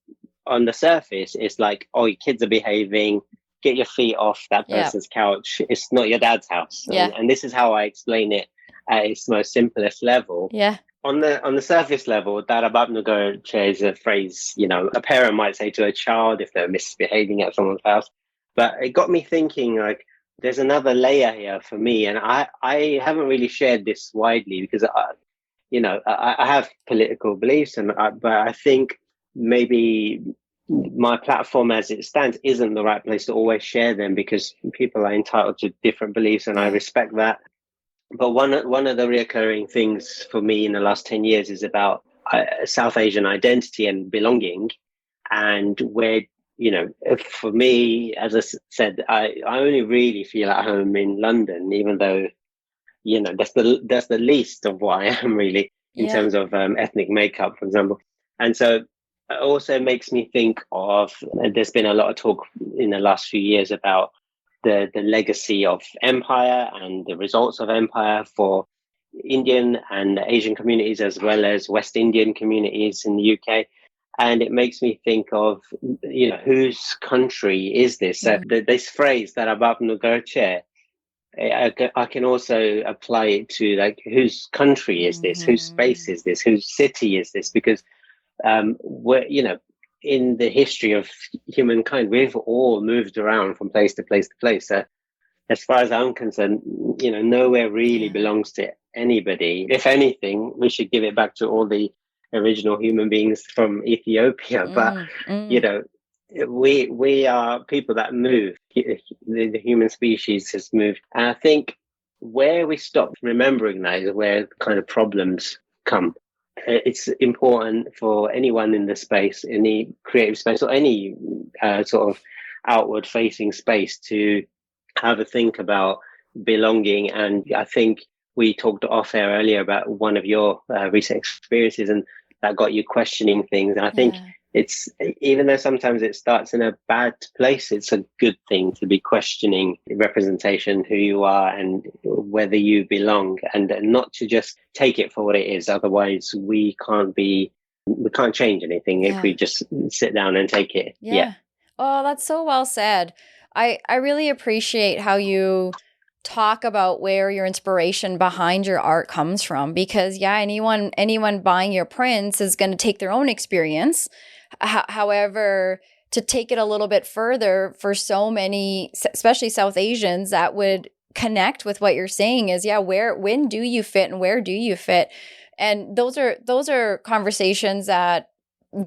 on the surface, it's like, oh, your kids are behaving, get your feet off that person's couch. It's not your dad's house. Yeah. And this is how I explain it at its most simplest level. Yeah. On the surface level, Tera Baap Nu Ghar Che is a phrase, a parent might say to a child if they're misbehaving at someone's house. But it got me thinking, like, there's another layer here for me. And I haven't really shared this widely because, I have political beliefs, but I think maybe my platform as it stands isn't the right place to always share them because people are entitled to different beliefs, and I respect that. But one of the recurring things for me in the last 10 years is about South Asian identity and belonging, and where, for me, as I said, I only really feel at home in London, even though, that's the least of what I am really in terms of ethnic makeup, for example. And so it also makes me think of, there's been a lot of talk in the last few years about the legacy of empire and the results of empire for Indian and Asian communities, as well as West Indian communities in the UK. And it makes me think of, whose country is this? This phrase, Tera Baap Nu Ghar Che, I can also apply it to, like, whose country is this? Whose space is this? Whose city is this? Because we're, in the history of humankind, we've all moved around from place to place to place. So as far as I'm concerned, nowhere really belongs to anybody. If anything, we should give it back to all the original human beings from Ethiopia. But, we are people that move. The human species has moved. And I think where we stop remembering that is where kind of problems come. It's important for anyone in the space, any creative space, or any sort of outward facing space, to have a think about belonging. And I think we talked off air earlier about one of your recent experiences, and that got you questioning things. And I think it's, even though sometimes it starts in a bad place, it's a good thing to be questioning representation, who you are and whether you belong, and not to just take it for what it is. Otherwise we can't change anything if we just sit down and take it. Oh, that's so well said. I really appreciate how you talk about where your inspiration behind your art comes from, because anyone buying your prints is going to take their own experience. However, to take it a little bit further, for so many, especially South Asians, that would connect with what you're saying is, when do you fit and where do you fit? And those are conversations that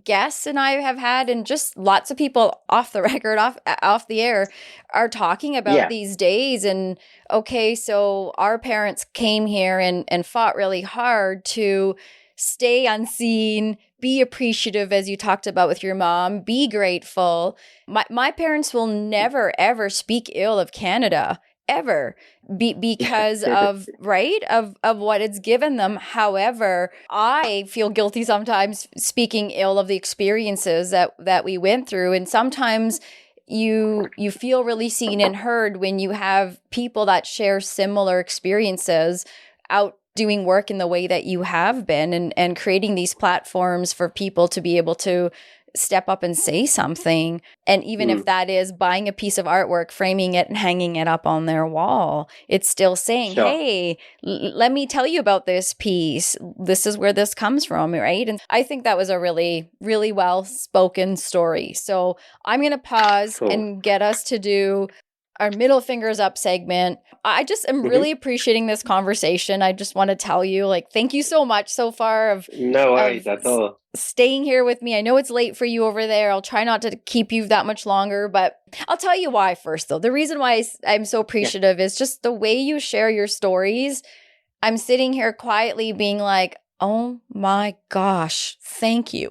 guests and I have had, and just lots of people off the record, off the air, are talking about these days. And okay, so our parents came here and fought really hard to stay unseen, be appreciative, as you talked about with your mom, be grateful. My parents will never, ever speak ill of Canada. ever because of what it's given them. However, I feel guilty sometimes speaking ill of the experiences that we went through, and sometimes you feel really seen and heard when you have people that share similar experiences out doing work in the way that you have been, and creating these platforms for people to be able to step up and say something. And even if that is buying a piece of artwork, framing it and hanging it up on their wall, it's still saying, Sure. hey, let me tell you about this piece. This is where this comes from, right? And I think that was a really, really well-spoken story. So I'm going to pause and get us to do our middle fingers up segment. I just am really appreciating this conversation. I just want to tell you, like, thank you so much so far of no worries at all. Staying here with me. I know it's late for you over there. I'll try not to keep you that much longer, but I'll tell you why first, though. The reason why I'm so appreciative is just the way you share your stories. I'm sitting here quietly being like, oh my gosh, thank you.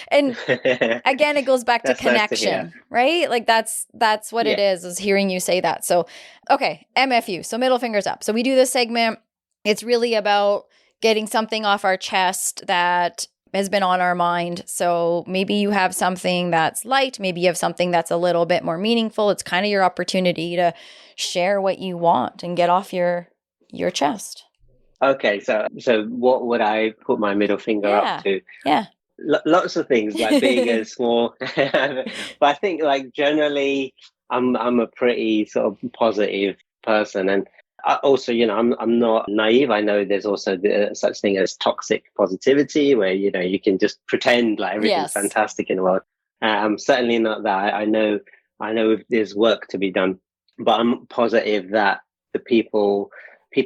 And again, it goes back to connection, right? Like that's what it is hearing you say that. So, okay, MFU. So middle fingers up. So we do this segment. It's really about getting something off our chest that has been on our mind. So maybe you have something that's light. Maybe you have something that's a little bit more meaningful. It's kind of your opportunity to share what you want and get off your chest. Okay, so what would I put my middle finger up to? Yeah. Lots of things, like big and small. But I think, like, generally, I'm a pretty sort of positive person, and also, I'm not naive. I know there's also such thing as toxic positivity, where you can just pretend like everything's fantastic in the world. I'm certainly not that. I know there's work to be done, but I'm positive that the people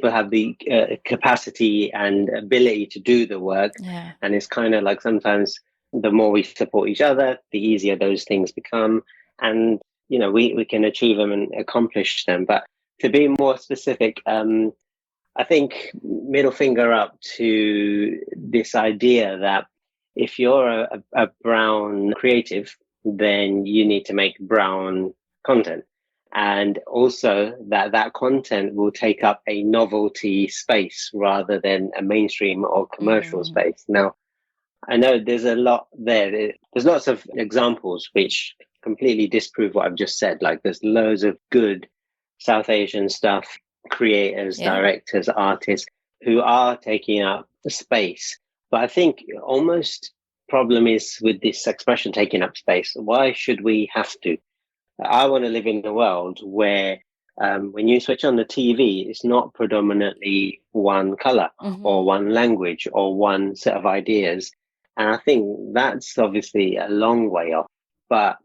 have the capacity and ability to do the work. Yeah. And it's kind of like sometimes the more we support each other, the easier those things become. And, we can achieve them and accomplish them. But to be more specific, I think middle finger up to this idea that if you're a brown creative, then you need to make brown content. And also that content will take up a novelty space rather than a mainstream or commercial space. Now, I know there's a lot there. There's lots of examples which completely disprove what I've just said. Like, there's loads of good South Asian stuff, creators, directors, artists who are taking up the space. But I think almost problem is with this expression, taking up space. Why should we have to? I want to live in a world where when you switch on the TV, it's not predominantly one color or one language or one set of ideas. And I think that's obviously a long way off. But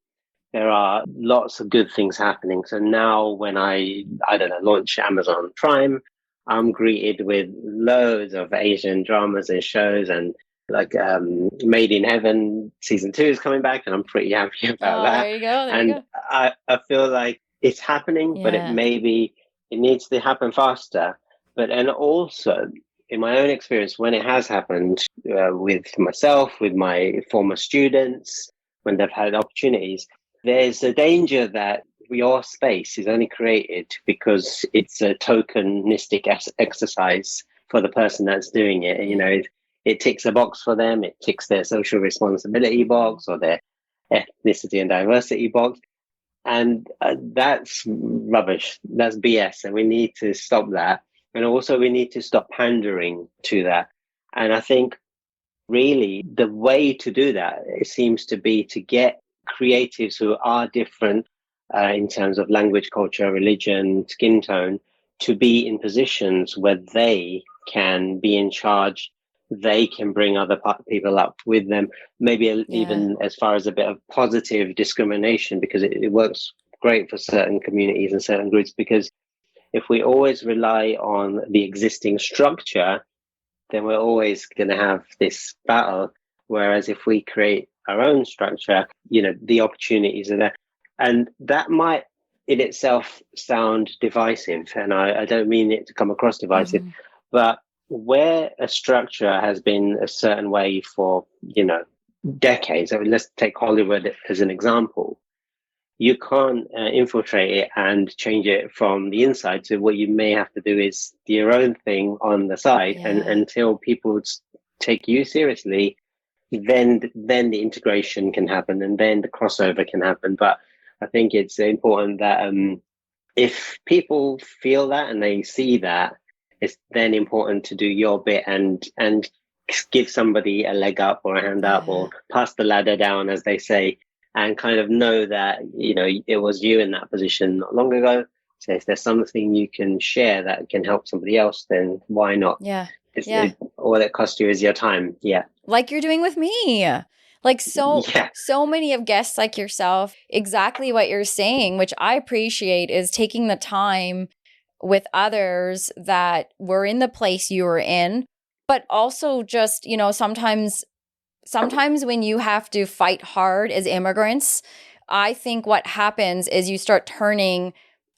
there are lots of good things happening. So now when I don't know, launch Amazon Prime, I'm greeted with loads of Asian dramas and shows, and like Made in Heaven season 2 is coming back, and I'm pretty happy about that. There you go. There you go. I feel like it's happening, but it needs to happen faster. And also, in my own experience, when it has happened with myself, with my former students, when they've had opportunities, there's a danger that your space is only created because it's a tokenistic exercise for the person that's doing it. It ticks a box for them. It ticks their social responsibility box or their ethnicity and diversity box. And that's rubbish. That's BS. And we need to stop that. And also we need to stop pandering to that. And I think really the way to do that, it seems to be to get creatives who are different in terms of language, culture, religion, skin tone, to be in positions where they can be in charge. They can bring other people up with them, maybe even as far as a bit of positive discrimination, because it works great for certain communities and certain groups. Because if we always rely on the existing structure, then we're always going to have this battle. Whereas if we create our own structure, the opportunities are there. And that might in itself sound divisive. And I don't mean it to come across divisive, but where a structure has been a certain way for, decades, I mean, let's take Hollywood as an example. you can't infiltrate it and change it from the inside. So what you may have to do is do your own thing on the side, and until people take you seriously, then the integration can happen, and then the crossover can happen. But I think it's important that if people feel that and they see that, it's then important to do your bit and give somebody a leg up or a hand up or pass the ladder down, as they say, and kind of know that, you know, it was you in that position not long ago. So if there's something you can share that can help somebody else, then why not? All it costs you is your time. Like you're doing with me. Like so many of guests like yourself, exactly what you're saying, which I appreciate, is taking the time with others that were in the place you were in, but also just, you know, sometimes when you have to fight hard as immigrants, I think what happens is you start turning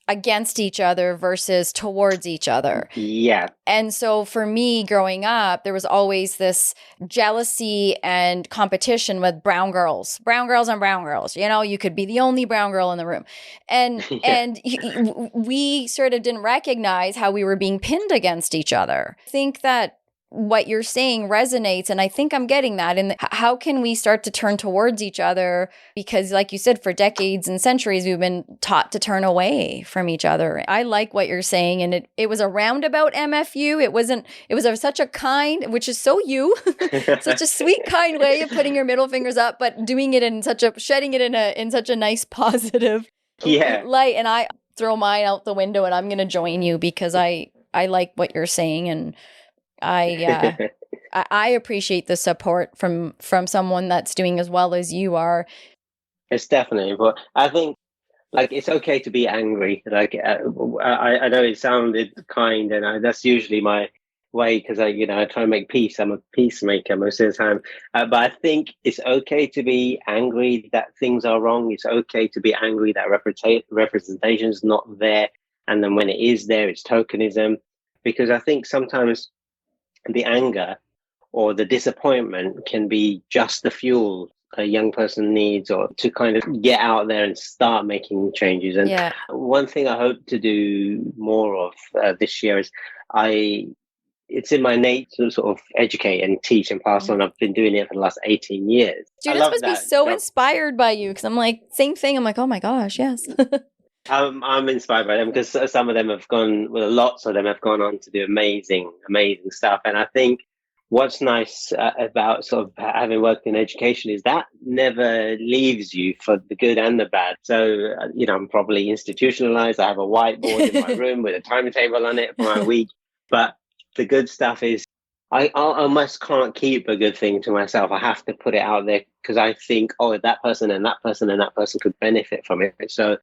against each other versus towards each other. Yeah. And so for me growing up, there was always this jealousy and competition with brown girls. You know, you could be the only brown girl in the room. And and we sort of didn't recognize how we were being pinned against each other. I think that what you're saying resonates, and I think I'm getting that. And how can we start to turn towards each other? Because like you said, for decades and centuries, we've been taught to turn away from each other. I like what you're saying. And it was a roundabout MFU. It was such a kind, which is so you, such a sweet, kind way of putting your middle fingers up, but doing it in shedding it in such a nice, positive light. And I throw mine out the window and I'm going to join you because I like what you're saying. And I appreciate the support from someone that's doing as well as you are. It's definitely, but I think like it's okay to be angry. Like I know it sounded kind, and that's usually my way because I try to make peace. I'm a peacemaker most of the time, but I think it's okay to be angry that things are wrong. It's okay to be angry that representation is not there, and then when it is there, it's tokenism. Because I think sometimes the anger or the disappointment can be just the fuel a young person needs, or to kind of get out there and start making changes. And one thing I hope to do more of this year is it's in my nature to sort of educate and teach and pass on. I've been doing it for the last 18 years. Students must be so inspired by you, because I'm like, same thing. I'm like, oh my gosh, yes. I'm inspired by them because some of them have gone, well, lots of them have gone on to do amazing stuff. And I think what's nice about sort of having worked in education is that never leaves you, for the good and the bad. So, I'm probably institutionalized. I have a whiteboard in my room with a timetable on it for my week. But the good stuff is I almost can't keep a good thing to myself. I have to put it out there because I think, that person and that person and that person could benefit from it. So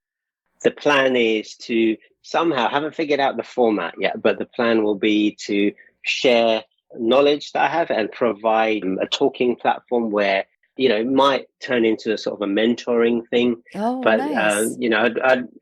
the plan is to somehow, haven't figured out the format yet, but the plan will be to share knowledge that I have and provide a talking platform where, it might turn into a sort of a mentoring thing. But, nice.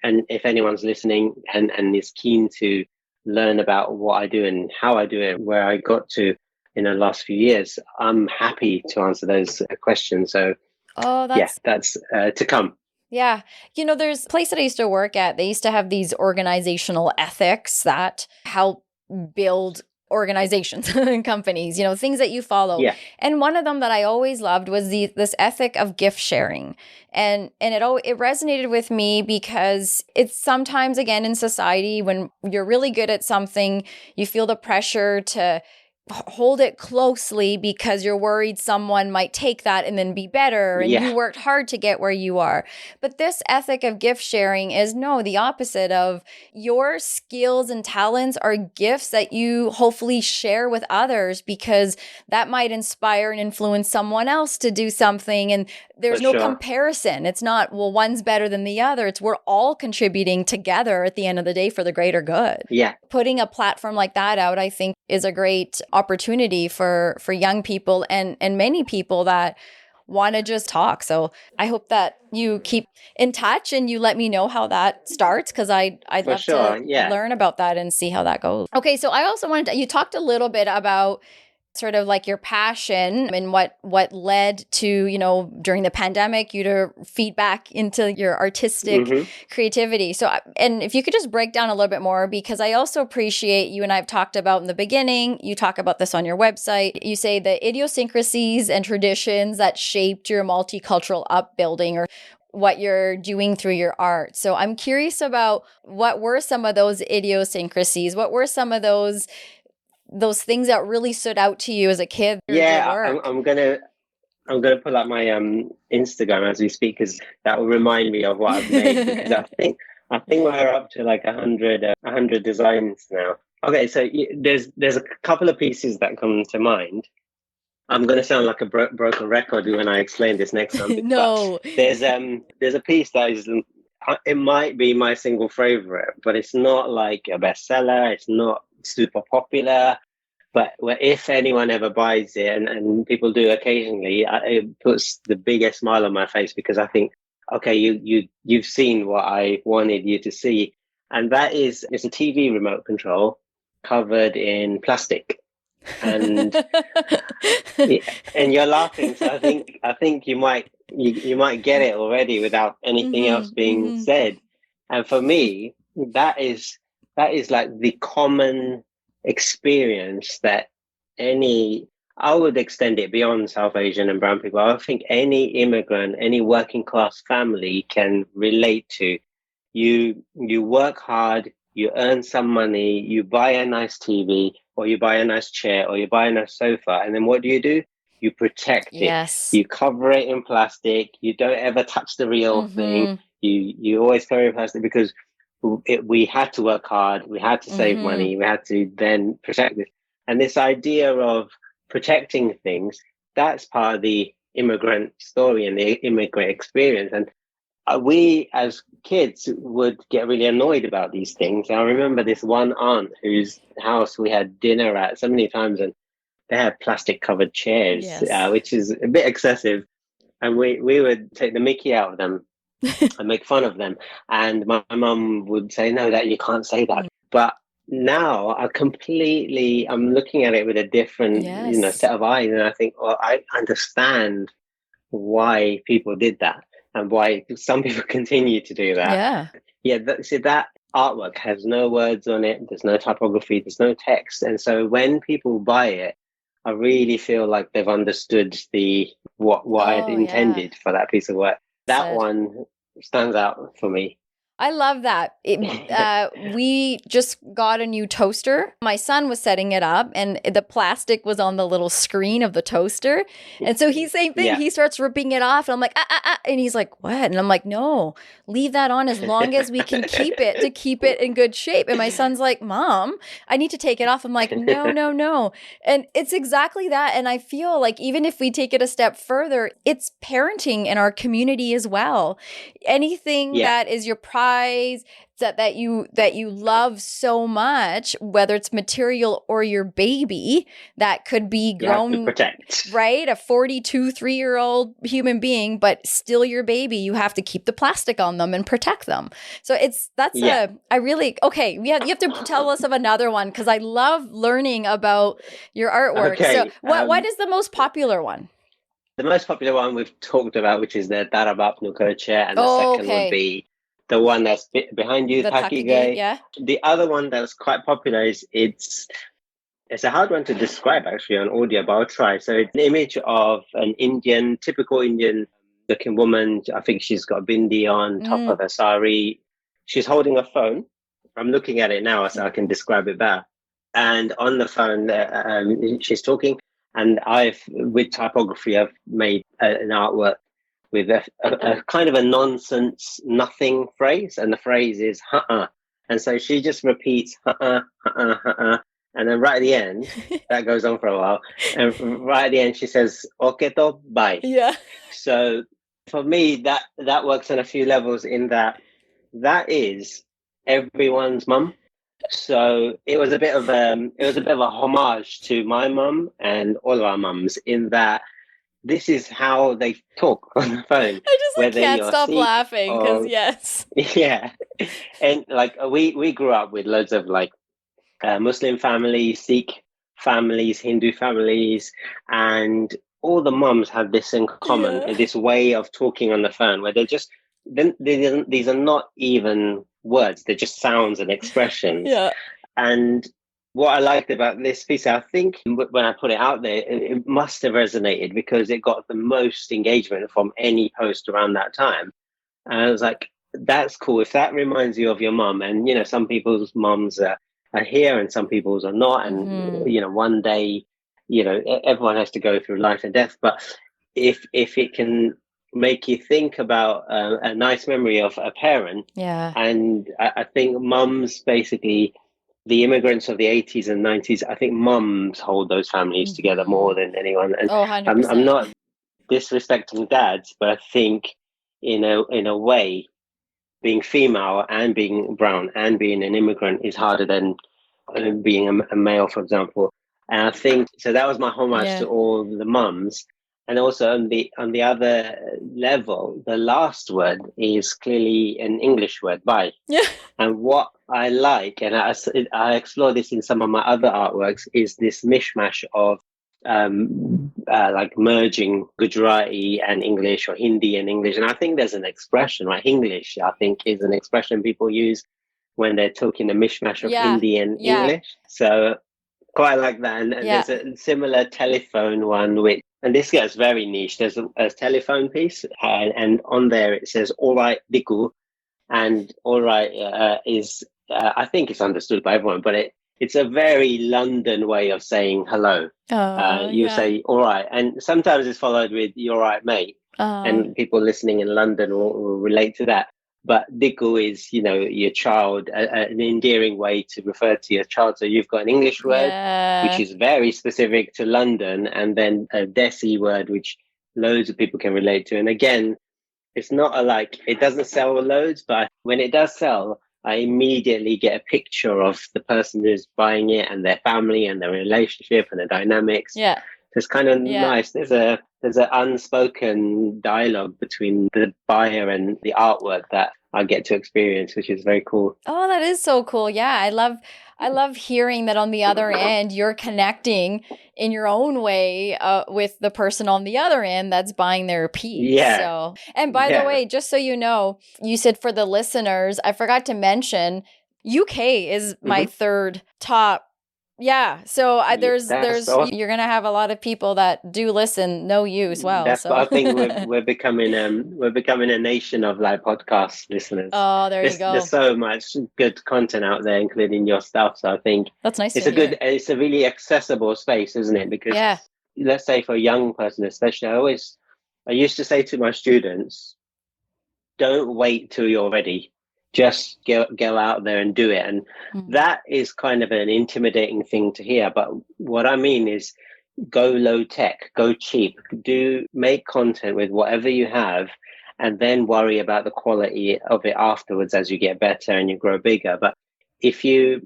And if anyone's listening and is keen to learn about what I do and how I do it, where I got to in the last few years, I'm happy to answer those questions. So, that's to come. Yeah. There's a place that I used to work at. They used to have these organizational ethics that help build organizations and companies, things that you follow. Yeah. And one of them that I always loved was this ethic of gift sharing. And it resonated with me because it's sometimes, again, in society, when you're really good at something, you feel the pressure to hold it closely because you're worried someone might take that and then be better, and you worked hard to get where you are. But this ethic of gift sharing is the opposite of your skills and talents are gifts that you hopefully share with others, because that might inspire and influence someone else to do something. And there's no comparison. It's not, well, one's better than the other. It's we're all contributing together at the end of the day for the greater good. Yeah. Putting a platform like that out, I think, is a great opportunity for young people and many people that want to just talk. So I hope that you keep in touch and you let me know how that starts, because I'd love to learn about that and see how that goes. Okay, so I also wanted to, you talked a little bit about sort of like your passion and what led to, you know, during the pandemic, you to feed back into your artistic creativity. So, and if you could just break down a little bit more, because I also appreciate you and I've talked about in the beginning, you talk about this on your website, you say the idiosyncrasies and traditions that shaped your multicultural upbuilding or what you're doing through your art. So I'm curious about what were some of those idiosyncrasies? What were some of those things that really stood out to you as a kid? Yeah, I'm gonna pull up my Instagram as we speak, because that will remind me of what I've made. Because I think we're up to like 100 designs now. Okay, so there's a couple of pieces that come to mind. I'm going to sound like a broken record when I explain this next time. No, there's a piece that is, it might be my single favorite, but it's not like a bestseller. It's not super popular. But if anyone ever buys it, and people do occasionally, it puts the biggest smile on my face, because I think, okay, you've seen what I wanted you to see, and that is, it's a TV remote control covered in plastic. And and you're laughing, so I think you might get it already without anything else being said. And for me, that is like the common experience that I would extend it beyond South Asian and brown people. I think any immigrant, any working class family can relate to. You work hard, you earn some money, you buy a nice TV, or you buy a nice chair, or you buy a nice sofa, and then what do? You protect it. Yes. You cover it in plastic. You don't ever touch the real thing. You always cover it in plastic, because we had to work hard, we had to save money, we had to then protect this. And this idea of protecting things, that's part of the immigrant story and the immigrant experience. And we as kids would get really annoyed about these things. I remember this one aunt whose house we had dinner at so many times, and they had plastic covered chairs, which is a bit excessive. And we would take the mickey out of them and make fun of them. And my mum would say, no, that you can't say that. But now I'm looking at it with a different set of eyes. And I think, well, I understand why people did that, and why some people continue to do that. That artwork has no words on it. There's no typography. There's no text. And so when people buy it, I really feel like they've understood what I had intended for that piece of work. That one stands out for me. I love that. We just got a new toaster. My son was setting it up, and the plastic was on the little screen of the toaster. And so he's same thing. Yeah. He starts ripping it off, and I'm like, and he's like, what? And I'm like, no, leave that on as long as we can keep it in good shape. And my son's like, Mom, I need to take it off. I'm like, no. And it's exactly that. And I feel like even if we take it a step further, it's parenting in our community as well. Anything that is your prize, that you love so much, whether it's material or your baby that could be grown, to protect. Right? A 3-year-old human being, but still your baby. You have to keep the plastic on them and protect them. So you have to tell us of another one, because I love learning about your artwork. Okay. So what is the most popular one? The most popular one we've talked about, which is the Baap Nuko chair, and the second would be the one that's behind you, Takige. Yeah. The other one that's quite popular is it's a hard one to describe actually on audio, but I'll try. So it's an image of an typical Indian looking woman. I think she's got a bindi on top of her sari. She's holding a phone. I'm looking at it now so I can describe it better. And on the phone, she's talking. And with typography, I've made an artwork with a kind of a nonsense nothing phrase. And the phrase is, And so she just repeats, And then right at the end, that goes on for a while. And right at the end, she says, "Oketo, bye." Yeah. So for me, that works on a few levels in that is everyone's mum. So it was a bit of a homage to my mum and all of our mums, in that this is how they talk on the phone. I just can't stop laughing because yes. Yeah. And like we grew up with loads of like Muslim families, Sikh families, Hindu families, and all the mums have this in common, this way of talking on the phone where these are not even words, they're just sounds and expressions. And what I liked about this piece, I think when I put it out there, it must have resonated because it got the most engagement from any post around that time. And I was like, that's cool. If that reminds you of your mum, and, you know, some people's mums are here and some people's are not. And, you know, one day, you know, everyone has to go through life and death. But if it can make you think about a nice memory of a parent. And I think mums basically, the immigrants of the 80s and 90s, I think mums hold those families together more than anyone. And 100%. I'm not disrespecting dads, but I think in a way, being female and being brown and being an immigrant is harder than being a male, for example. And I think so. That was my homage to all the mums. And also on the other level, the last word is clearly an English word, bye. And what I like, and I explore this in some of my other artworks, is this mishmash of like merging Gujarati and English or Hindi and English. And I think there's an expression, right? English, I think, is an expression people use when they're talking a mishmash of Hindi and English. So quite like that. And there's a similar telephone one, and this gets very niche. There's a telephone piece, and on there it says, all right, Diku. And all right is, I think it's understood by everyone, but it's a very London way of saying hello. You say, all right. And sometimes it's followed with, you're right, mate. And people listening in London will relate to that. But Diku is, you know, your child, an endearing way to refer to your child. So you've got an English word, which is very specific to London, and then a Desi word, which loads of people can relate to. And again, it's not it doesn't sell loads, but when it does sell, I immediately get a picture of the person who's buying it and their family and their relationship and the dynamics. It's kind of nice. There's an unspoken dialogue between the buyer and the artwork that I get to experience, which is very cool. Oh, that is so cool. Yeah, I love hearing that on the other end, you're connecting in your own way with the person on the other end that's buying their piece. So, and by the way, just so you know, you said for the listeners, I forgot to mention, UK is my third top. So there's awesome. You're gonna have a lot of people that do know you as well. I think we're becoming a nation of like podcast listeners. Oh, you go. There's so much good content out there, including your stuff. So I think that's nice. It's a really accessible space, isn't it? Because let's say for a young person, especially, I used to say to my students, don't wait till you're ready. Just go out there and do it. And that is kind of an intimidating thing to hear. But what I mean is go low tech, go cheap, make content with whatever you have, and then worry about the quality of it afterwards as you get better and you grow bigger. But if you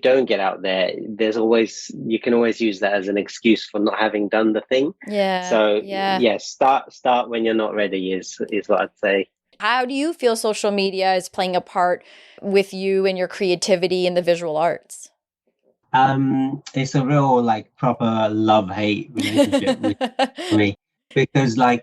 don't get out there, you can always use that as an excuse for not having done the thing. Start when you're not ready is what I'd say. How do you feel social media is playing a part with you and your creativity in the visual arts? It's a real proper love-hate relationship with me, because I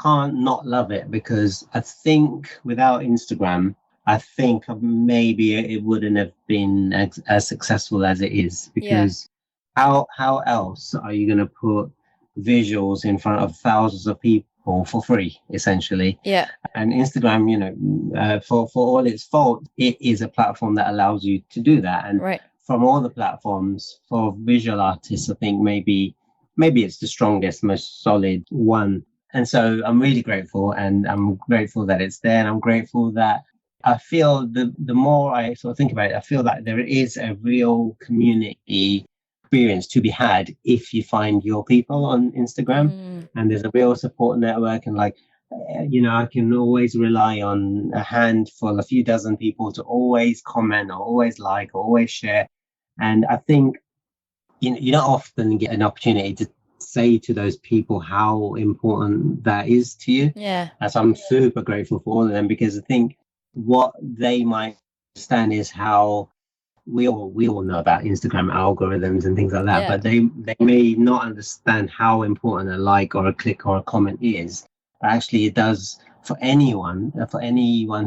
can't not love it, because I think without Instagram, I think maybe it wouldn't have been as successful as it is, because how else are you going to put visuals in front of thousands of people for free, essentially? And Instagram, for all its fault, it is a platform that allows you to do that. And from all the platforms for visual artists, I think maybe it's the strongest, most solid one. And so I'm really grateful, and I'm grateful that it's there, and I'm grateful that I feel the more I sort of think about it, I feel that there is a real community experience to be had if you find your people on Instagram. And there's a real support network, and I can always rely on a few dozen people to always comment or always like or always share. And I think you don't often get an opportunity to say to those people how important that is to you. And so I'm super grateful for all of them, because I think what they might understand is how we all know about Instagram algorithms and things like that, Yeah. but they may not understand how important a like or a click or a comment is. But actually, it does for anyone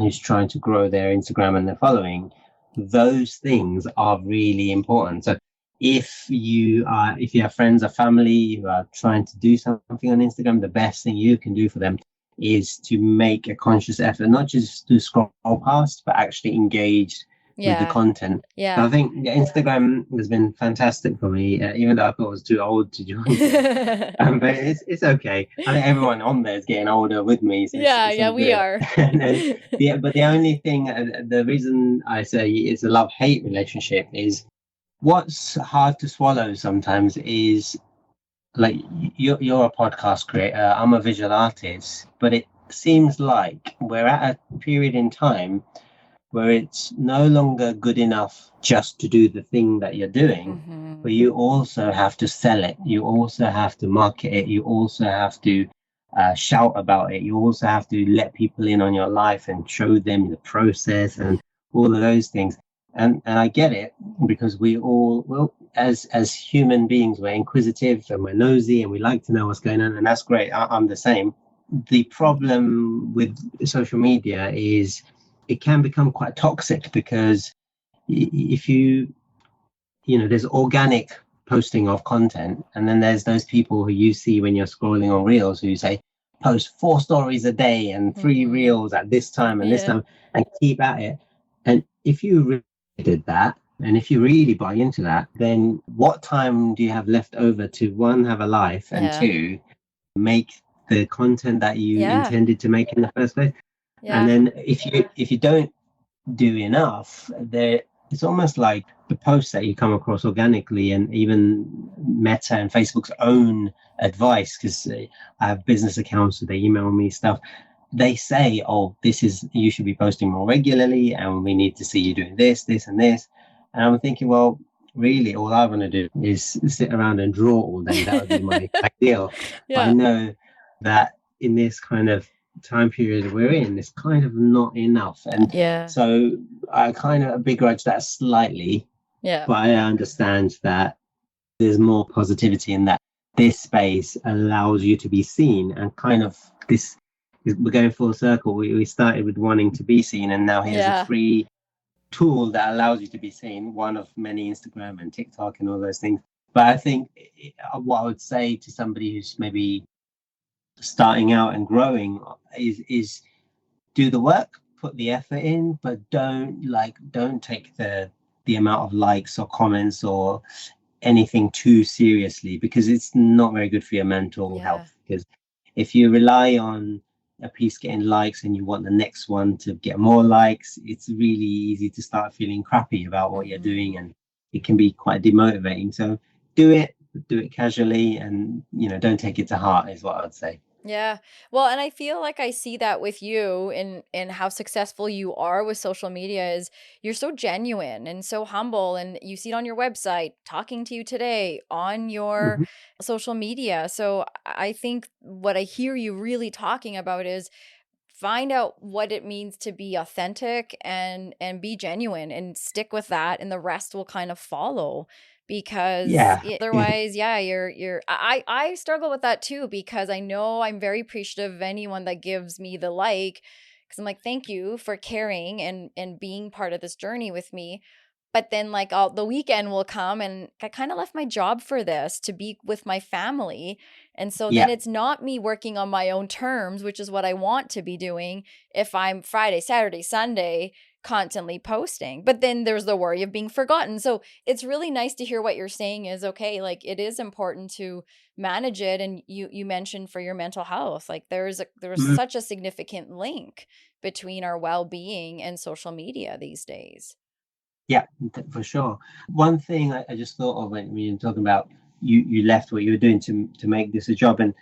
who's trying to grow their Instagram and their following. Those things are really important. So if you have friends or family who are trying to do something on Instagram, the best thing you can do for them is to make a conscious effort, not just to scroll past, but actually engage with the content. Yeah. So I think Instagram has been fantastic for me, even though I thought I was too old to join it. But it's okay. I think everyone on there is getting older with me. So it's we are. But the only thing, the reason I say it's a love-hate relationship is what's hard to swallow sometimes is like you're a podcast creator, I'm a visual artist, but it seems like we're at a period in time where it's no longer good enough just to do the thing that you're doing, but you also have to sell it. You also have to market it. You also have to shout about it. You also have to let people in on your life and show them the process and all of those things. And I get it, because we all, well, as human beings, we're inquisitive and we're nosy and we like to know what's going on, and that's great. I'm the same. The problem with social media is it can become quite toxic, because if there's organic posting of content, and then there's those people who you see when you're scrolling on Reels who say post 4 stories a day and 3 Reels at this time and this time, and keep at it. And if you really did that, and if you really buy into that, then what time do you have left over to, one, have a life, and two, make the content that you intended to make in the first place? And then if you don't do enough, it's almost like the posts that you come across organically, and even Meta and Facebook's own advice, because I have business accounts, so they email me stuff. They say, oh, you should be posting more regularly, and we need to see you doing this, this, and this. And I'm thinking, well, really, all I want to do is sit around and draw all day. That would be my ideal. But I know that in this kind of time period we're in, it's kind of not enough. And so I kind of begrudge that slightly. But I understand that there's more positivity in that. This space allows you to be seen, and kind of this, we're going full circle. We started with wanting to be seen, and now here's a free tool that allows you to be seen, one of many, Instagram and TikTok and all those things. But I think what I would say to somebody who's maybe starting out and growing is do the work, put the effort in, but don't take the amount of likes or comments or anything too seriously, because it's not very good for your mental health. Because if you rely on a piece getting likes and you want the next one to get more likes, it's really easy to start feeling crappy about what you're doing, and it can be quite demotivating. So do it casually, and don't take it to heart, is what I'd say. Yeah. Well, and I feel like I see that with you in how successful you are with social media. Is you're so genuine and so humble, and you see it on your website, talking to you today on your social media. So I think what I hear you really talking about is find out what it means to be authentic and be genuine, and stick with that, and the rest will kind of follow. Because otherwise, I struggle with that too, because I know I'm very appreciative of anyone that gives me the like, because I'm like, thank you for caring and being part of this journey with me. But then like the weekend will come, and I kind of left my job for this to be with my family. And so then it's not me working on my own terms, which is what I want to be doing if I'm Friday, Saturday, Sunday constantly posting. But then there's the worry of being forgotten. So it's really nice to hear what you're saying is, okay, like it is important to manage it. And you mentioned for your mental health, like there's such a significant link between our well-being and social media these days. Yeah, for sure. One thing I just thought of when you're talking about you left what you were doing to make this a job, and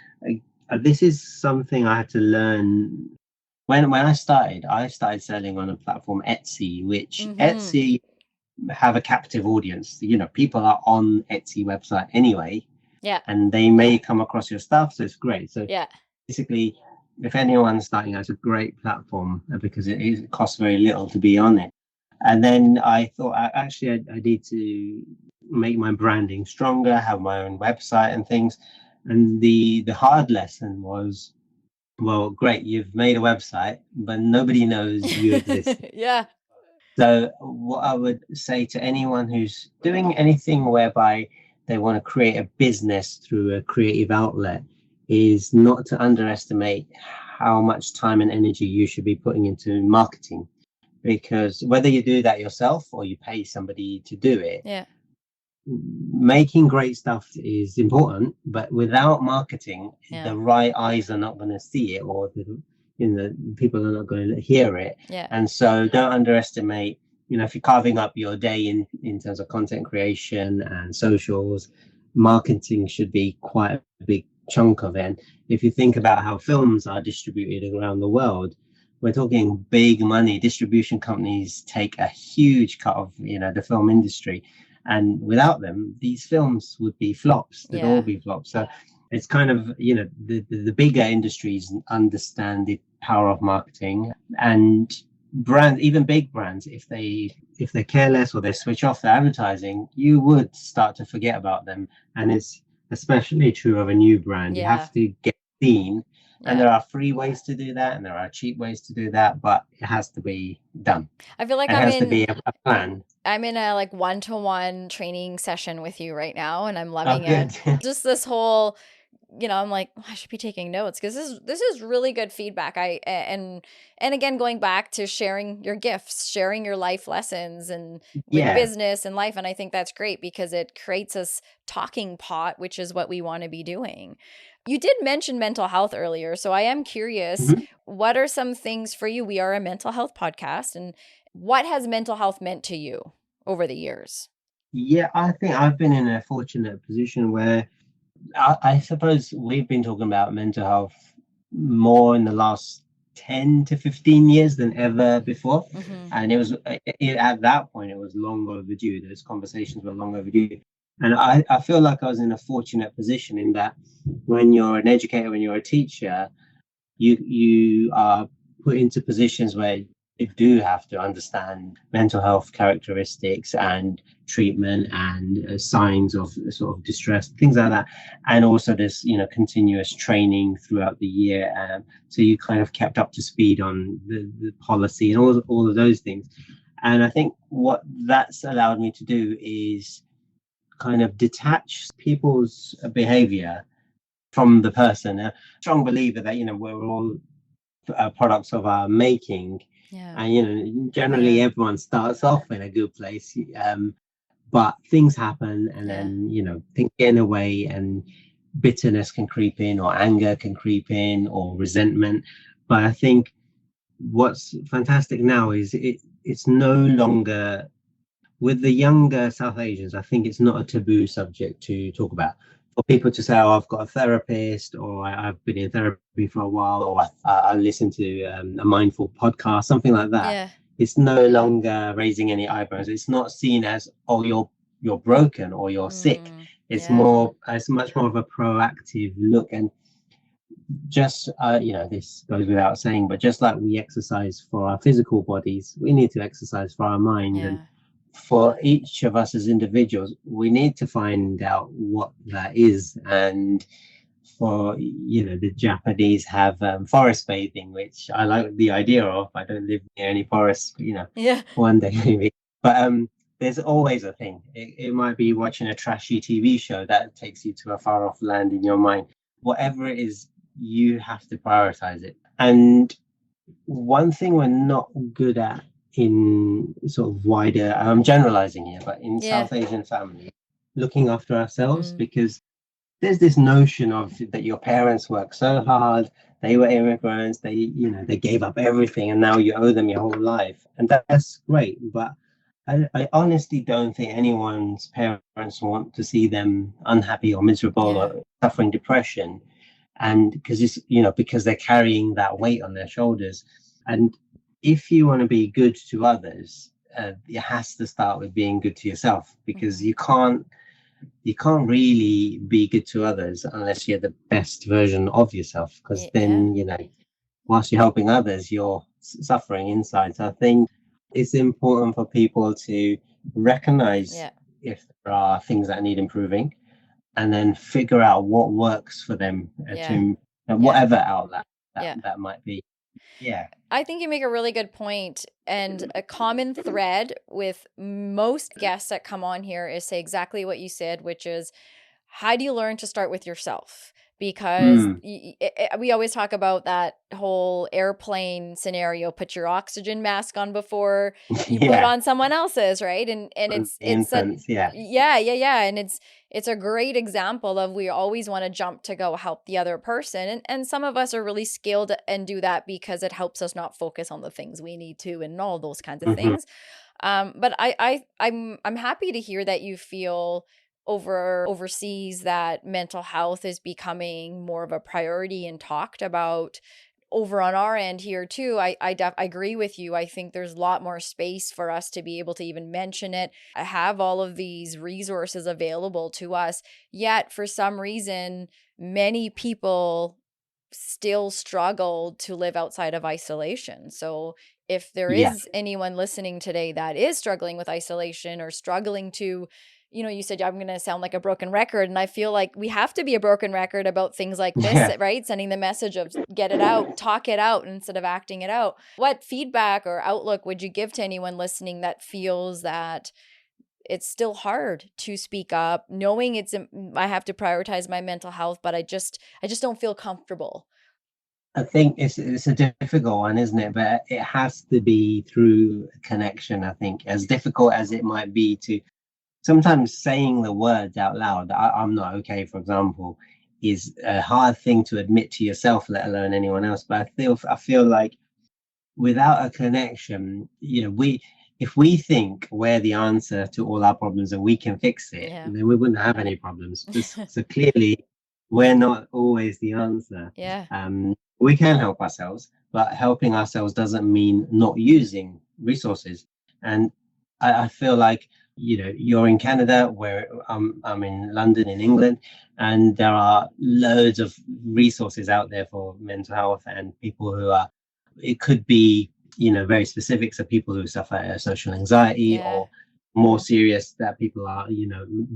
this is something I had to learn when I started selling on a platform, Etsy, which Etsy have a captive audience. People are on Etsy website anyway, and they may come across your stuff, so it's great. So basically, if anyone's starting out, it's a great platform because it costs very little to be on it. And then I thought, I need to make my branding stronger, have my own website and things. And the hard lesson was, well, great, you've made a website, but nobody knows you exist. Yeah. So what I would say to anyone who's doing anything whereby they want to create a business through a creative outlet is not to underestimate how much time and energy you should be putting into marketing. Because whether you do that yourself or you pay somebody to do it, yeah, making great stuff is important, but without marketing, the right eyes are not going to see it, or people are not going to hear it. Yeah. And so don't underestimate, if you're carving up your day in terms of content creation and socials, marketing should be quite a big chunk of it. And if you think about how films are distributed around the world, we're talking big money. Distribution companies take a huge cut of the film industry, and without them, these films would be flops. They'd all be flops. So it's kind of the bigger industries understand the power of marketing, and brands, even big brands, if they're careless or they switch off their advertising, you would start to forget about them. And it's especially true of a new brand. You have to get seen. And there are free ways to do that, and there are cheap ways to do that, but it has to be done. I feel like it has to be a plan. I'm in a one-to-one training session with you right now, and I'm loving it. Just this whole, I'm like, I should be taking notes because this is really good feedback. And again, going back to sharing your gifts, sharing your life lessons and with business and life. And I think that's great because it creates this talking pot, which is what we want to be doing. You did mention mental health earlier, so I am curious, what are some things for you? We are a mental health podcast, and what has mental health meant to you over the years? Yeah, I think I've been in a fortunate position where I suppose we've been talking about mental health more in the last 10 to 15 years than ever before. And at that point, it was long overdue. Those conversations were long overdue. And I feel like I was in a fortunate position in that when you're an educator, when you're a teacher, you are put into positions where you do have to understand mental health characteristics and treatment and signs of sort of distress, things like that. And also there's, continuous training throughout the year. So you kind of kept up to speed on the policy and all of those things. And I think what that's allowed me to do is kind of detach people's behavior from the person. A strong believer that, we're all products of our making. And, generally everyone starts off in a good place. But things happen and then, things get in the way and bitterness can creep in or anger can creep in or resentment. But I think what's fantastic now is it's no longer, with the younger South Asians, I think it's not a taboo subject to talk about. For people to say, I've got a therapist, or I've been in therapy for a while, or I listen to a mindful podcast, something like that. It's no longer raising any eyebrows. It's not seen as, oh, you're broken or you're sick. It's much more of a proactive look. And just, this goes without saying, but just like we exercise for our physical bodies, we need to exercise for our mind. And for each of us as individuals, we need to find out what that is. And for, the Japanese have forest bathing, which I like the idea of. I don't live near any forests, one day maybe. But there's always a thing. It might be watching a trashy TV show that takes you to a far off land in your mind. Whatever it is, you have to prioritize it. And one thing we're not good at in sort of wider, I'm generalizing here, but in South Asian families, looking after ourselves, because there's this notion of that your parents worked so hard, they were immigrants, they gave up everything, and now you owe them your whole life. And that's great, but I honestly don't think anyone's parents want to see them unhappy or miserable or suffering depression. And because they're carrying that weight on their shoulders. And if you want to be good to others, it has to start with being good to yourself, because you can't really be good to others unless you're the best version of yourself, because then whilst you're helping others, you're suffering inside. So I think it's important for people to recognize Yeah. if there are things that need improving, and then figure out what works for them Yeah. to Yeah. whatever outlet Yeah. that might be. Yeah. I think you make a really good point, and a common thread with most guests that come on here is say exactly what you said, which is, how do you learn to start with yourself? Because Mm. we always talk about that whole airplane scenario. Put your oxygen mask on before you put Yeah. on someone else's, right? And The it's a infants, yeah. yeah, and it's a great example of, we always want to jump to go help the other person, and some of us are really skilled and do that because it helps us not focus on the things we need to and all those kinds of Hmm. things. But I'm happy to hear that you feel overseas that mental health is becoming more of a priority and talked about. Over on our end here too, I agree with you. I think there's a lot more space for us to be able to even mention it. I have all of these resources available to us, yet for some reason, many people still struggle to live outside of isolation. So if there Yeah. is anyone listening today that is struggling with isolation or struggling to, you said, I'm going to sound like a broken record. And I feel like we have to be a broken record about things like this, Yeah. right? Sending the message of get it out, talk it out instead of acting it out. What feedback or outlook would you give to anyone listening that feels that it's still hard to speak up, knowing I have to prioritize my mental health, but I just don't feel comfortable? I think it's a difficult one, isn't it? But it has to be through connection. I think, as difficult as it might be to sometimes saying the words out loud, I'm not okay, for example, is a hard thing to admit to yourself, let alone anyone else. But I feel like without a connection, if we think we're the answer to all our problems and we can fix it, Yeah. then we wouldn't have any problems. So clearly, we're not always the answer. Yeah. We can help ourselves, but helping ourselves doesn't mean not using resources. And I feel like, you're in Canada, where I'm in London, in England, and there are loads of resources out there for mental health and people who are, it could be, very specific. So people who suffer social anxiety, Yeah. or more serious, that people are,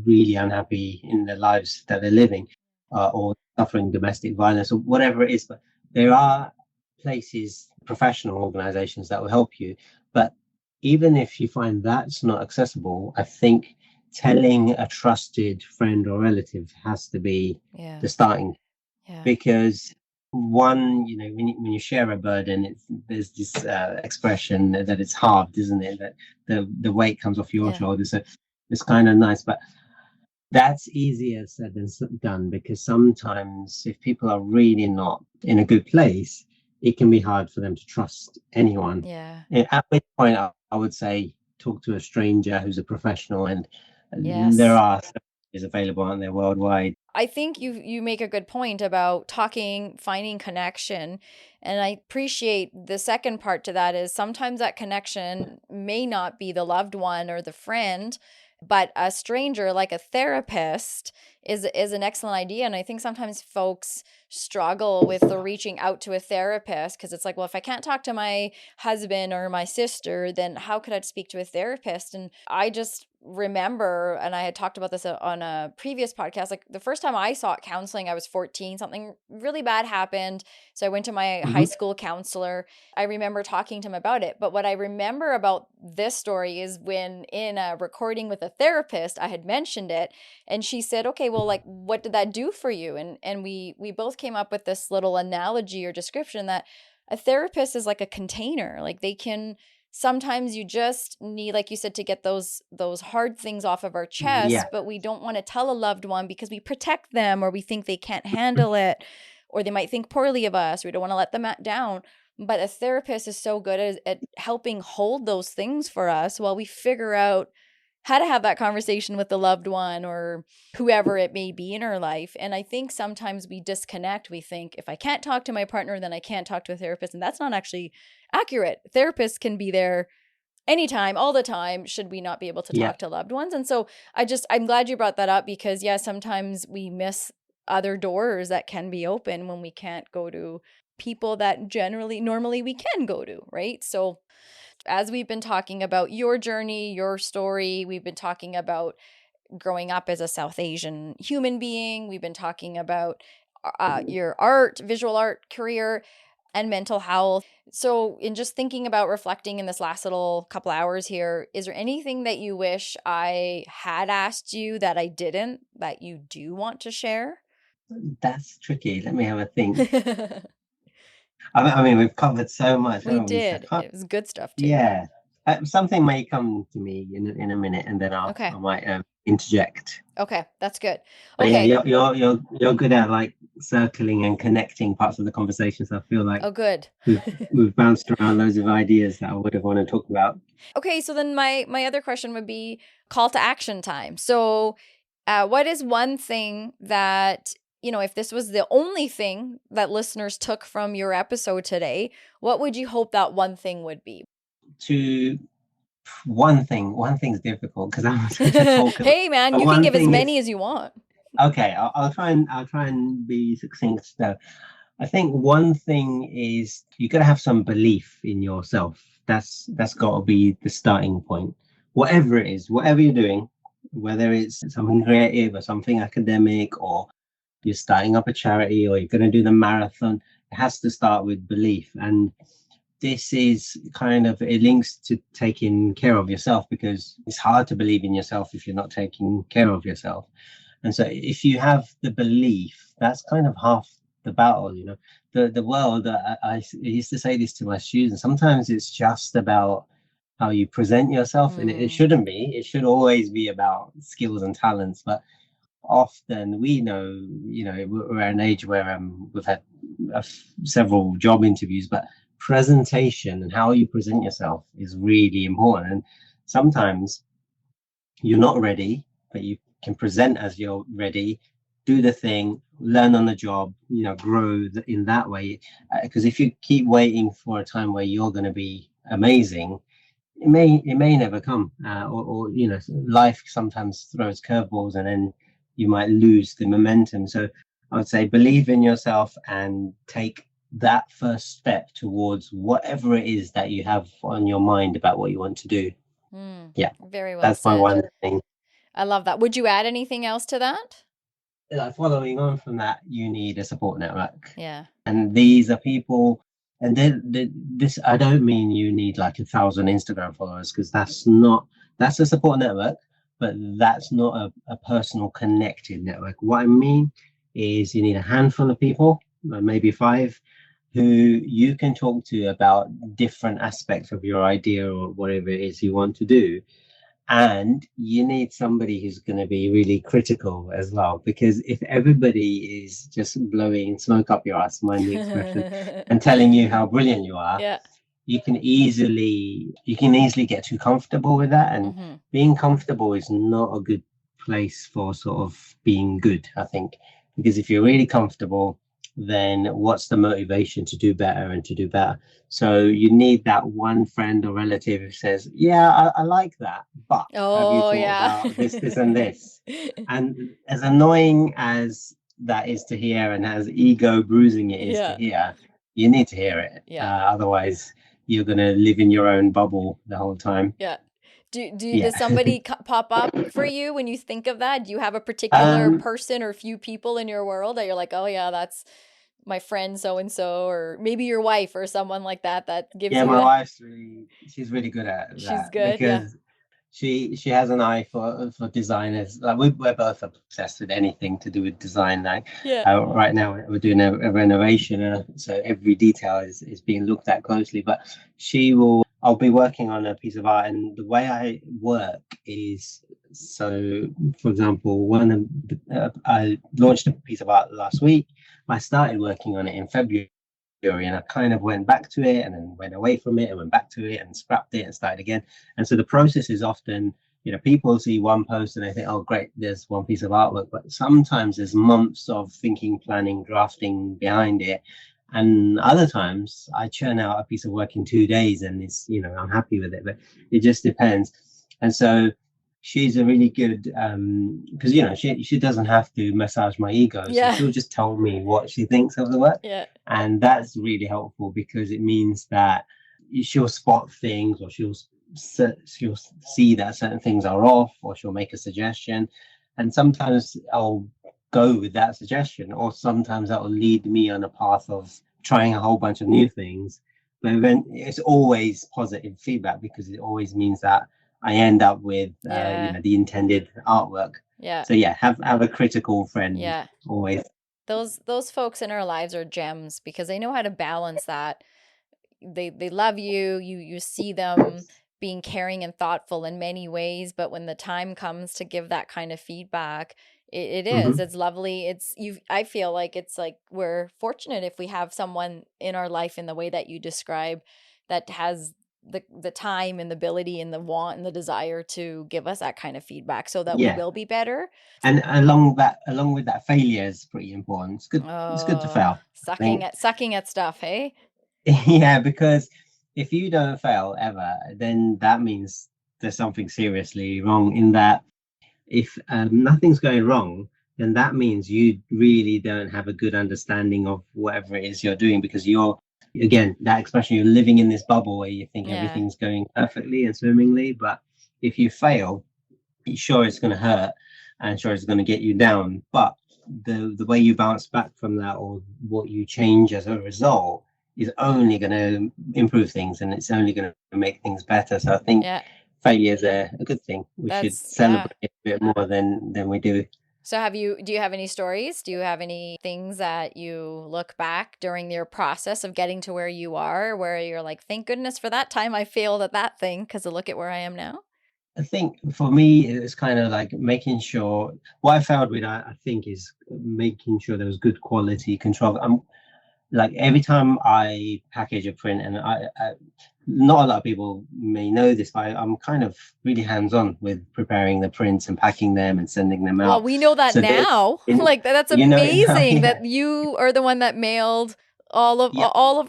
really unhappy in their lives that they're living, or suffering domestic violence or whatever it is. But there are places, professional organizations that will help you. But even if you find that's not accessible, I think telling a trusted friend or relative has to be Yeah. the starting, Yeah. because one, when you share a burden, there's this expression that it's halved, isn't it? That the weight comes off your Yeah. shoulders. So it's kind of nice, but that's easier said than done, because sometimes if people are really not in a good place, it can be hard for them to trust anyone. Yeah. At which point, I would say talk to a stranger who's a professional, and there Yes. are services available, aren't there, worldwide? I think you make a good point about talking, finding connection. And I appreciate the second part to that is sometimes that connection may not be the loved one or the friend, but a stranger like a therapist is an excellent idea. And I think sometimes folks struggle with the reaching out to a therapist because it's like, well, if I can't talk to my husband or my sister, then how could I speak to a therapist? And I just remember, and I had talked about this on a previous podcast, like the first time I sought counseling, I was 14. Something really bad happened. So I went to my high school counselor. I remember talking to him about it. But what I remember about this story is when in a recording with a therapist, I had mentioned it, and she said, okay, well, like, what did that do for you? And we both came up with this little analogy or description that a therapist is like a container. Like they can, sometimes you just need, like you said, to get those hard things off of our chest, Yeah. but we don't want to tell a loved one because we protect them, or we think they can't handle it, or they might think poorly of us. We don't want to let them down. But a therapist is so good at helping hold those things for us while we figure out how to have that conversation with the loved one or whoever it may be in our life. And I think sometimes we disconnect. We think, if I can't talk to my partner, then I can't talk to a therapist. And that's not actually accurate. Therapists can be there anytime, all the time, should we not be able to Yeah. talk to loved ones. And so I'm glad you brought that up, because sometimes we miss other doors that can be open when we can't go to people that normally we can go to, right? So as we've been talking about your journey, your story, we've been talking about growing up as a South Asian human being. We've been talking about your art, visual art career, and mental health. So in just thinking about reflecting in this last little couple hours here, is there anything that you wish I had asked you that I didn't, that you do want to share? That's tricky. Let me have a think. I mean, we've covered so much. We did. It was good stuff too. Yeah. Something may come to me in a minute, and then I might interject. Okay, that's good. But yeah, you're good at like circling and connecting parts of the conversation. So I feel like good. we've bounced around loads of ideas that I would have wanted to talk about. Okay, so then my other question would be call to action time. So, what is one thing that, if this was the only thing that listeners took from your episode today, what would you hope that one thing would be? One thing's difficult because I'm such a talker. Hey man, you can give as many as you want. Okay, I'll try and be succinct though. I think one thing is you got to have some belief in yourself. That's got to be the starting point. Whatever it is, whatever you're doing, whether it's something creative or something academic, or you're starting up a charity, or you're going to do the marathon, it has to start with belief. And this is it links to taking care of yourself, because it's hard to believe in yourself if you're not taking care of yourself. And so if you have the belief, that's kind of half the battle. The world, I used to say this to my students, sometimes it's just about how you present yourself, and it shouldn't be. It should always be about skills and talents, but often we know, we're at an age where we've had several job interviews, but presentation and how you present yourself is really important. And sometimes you're not ready, but you can present as you're ready, do the thing, learn on the job, grow in that way. Because if you keep waiting for a time where you're going to be amazing, it may never come, or life sometimes throws curveballs, and then you might lose the momentum. So I would say believe in yourself and take that first step towards whatever it is that you have on your mind about what you want to do. Yeah, very well that's said. My one thing. I love that. Would you add anything else to that? Following on from that, you need a support network. Yeah. And these are people, and this, I don't mean you need like 1,000 Instagram followers, because that's a support network, but that's not a personal connected network. What I mean is you need a handful of people, maybe 5, who you can talk to about different aspects of your idea or whatever it is you want to do. And you need somebody who's going to be really critical as well, because if everybody is just blowing smoke up your ass, mind the expression, and telling you how brilliant you are, you can easily get too comfortable with that. And being comfortable is not a good place for sort of being good, I think, because if you're really comfortable, then what's the motivation to do better and to do better? So you need that one friend or relative who says, yeah, I like that, but have you thought about this and this? And as annoying as that is to hear, and as ego bruising it is to hear, you need to hear it. Otherwise you're going to live in your own bubble the whole time. Does somebody pop up for you when you think of that? Do you have a particular person or few people in your world that you're like, oh yeah, that's my friend so and so, or maybe your wife or someone like that gives you? My wife's she's really good at that. She's good because she has an eye for designers. Like we're both obsessed with anything to do with design. Like right now we're doing a renovation, so every detail is being looked at closely. But I'll be working on a piece of art, and the way I work is, so for example, I launched a piece of art last week. I started working on it in February, and I kind of went back to it and then went away from it and went back to it and scrapped it and started again. And so the process is often, people see one post and they think, oh great, there's one piece of artwork, but sometimes there's months of thinking, planning, drafting behind it. And other times I churn out a piece of work in 2 days and it's, I'm happy with it, but it just depends. And so she's a really good, because she doesn't have to massage my ego, so she'll just tell me what she thinks of the work, and that's really helpful, because it means that she'll spot things, or she'll see that certain things are off, or she'll make a suggestion, and sometimes I'll go with that suggestion, or sometimes that will lead me on a path of trying a whole bunch of new things. But then it's always positive feedback, because it always means that I end up with the intended artwork. Yeah. So yeah, have a critical friend. Yeah. Always. Those folks in our lives are gems, because they know how to balance that. They love you. You see them being caring and thoughtful in many ways, but when the time comes to give that kind of feedback, it's lovely. I feel like it's like we're fortunate if we have someone in our life in the way that you describe, that has the time and the ability and the want and the desire to give us that kind of feedback, so that we will be better. And along with that, failure is pretty important. It's good. It's good to fail. Sucking at stuff, hey? Yeah, because if you don't fail ever, then that means there's something seriously wrong. In that, if nothing's going wrong, then that means you really don't have a good understanding of whatever it is you're doing, because you're, again, that expression, you're living in this bubble where you think everything's going perfectly and swimmingly. But if you fail, sure, it's going to hurt, and sure, it's going to get you down. But the way you bounce back from that, or what you change as a result, is only going to improve things, and it's only going to make things better. So I think failure is a good thing. We should celebrate it a bit more than we do. So do you have any stories? Do you have any things that you look back during your process of getting to where you are, where you're like, thank goodness for that time I failed at that thing, because look at where I am now? I think for me, it's kind of like making sure, what I found with, I think, is making sure there was good quality control. Like every time I package a print, and I not a lot of people may know this, but I'm kind of really hands-on with preparing the prints and packing them and sending them out. Well, we know that now. Like that's amazing that you are the one that mailed all of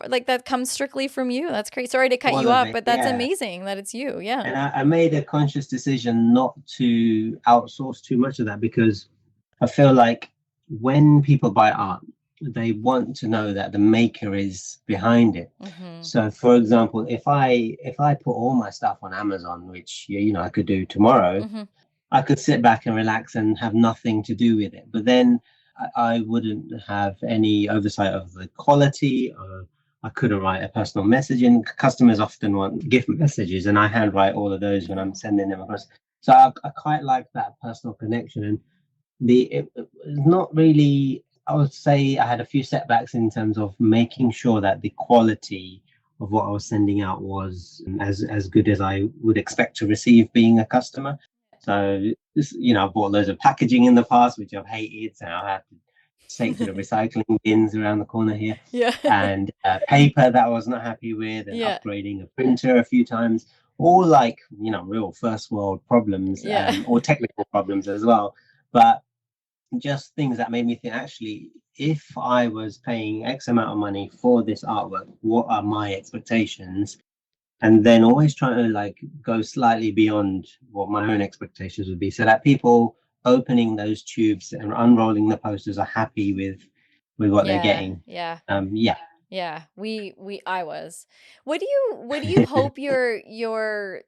like that comes strictly from you. That's great. Sorry to cut you off, but that's amazing that it's you. Yeah. And I made a conscious decision not to outsource too much of that, because I feel like when people buy art, they want to know that the maker is behind it. So for example, if I put all my stuff on Amazon, which I could do tomorrow, I could sit back and relax and have nothing to do with it. But then I wouldn't have any oversight of the quality. I couldn't write a personal message, and customers often want gift messages, and I handwrite all of those when I'm sending them across. So I quite like that personal connection. And it's not really, I would say I had a few setbacks in terms of making sure that the quality of what I was sending out was as good as I would expect to receive being a customer. So I bought loads of packaging in the past, which I've hated. So I had to take to the recycling bins around the corner here. And paper that I was not happy with, and upgrading a printer a few times. All like, real first world problems, or technical problems as well. But just things that made me think, actually, if I was paying X amount of money for this artwork, what are my expectations? And then always trying to like go slightly beyond what my own expectations would be, so that people opening those tubes and unrolling the posters are happy with what they're getting. I was. What do you hope your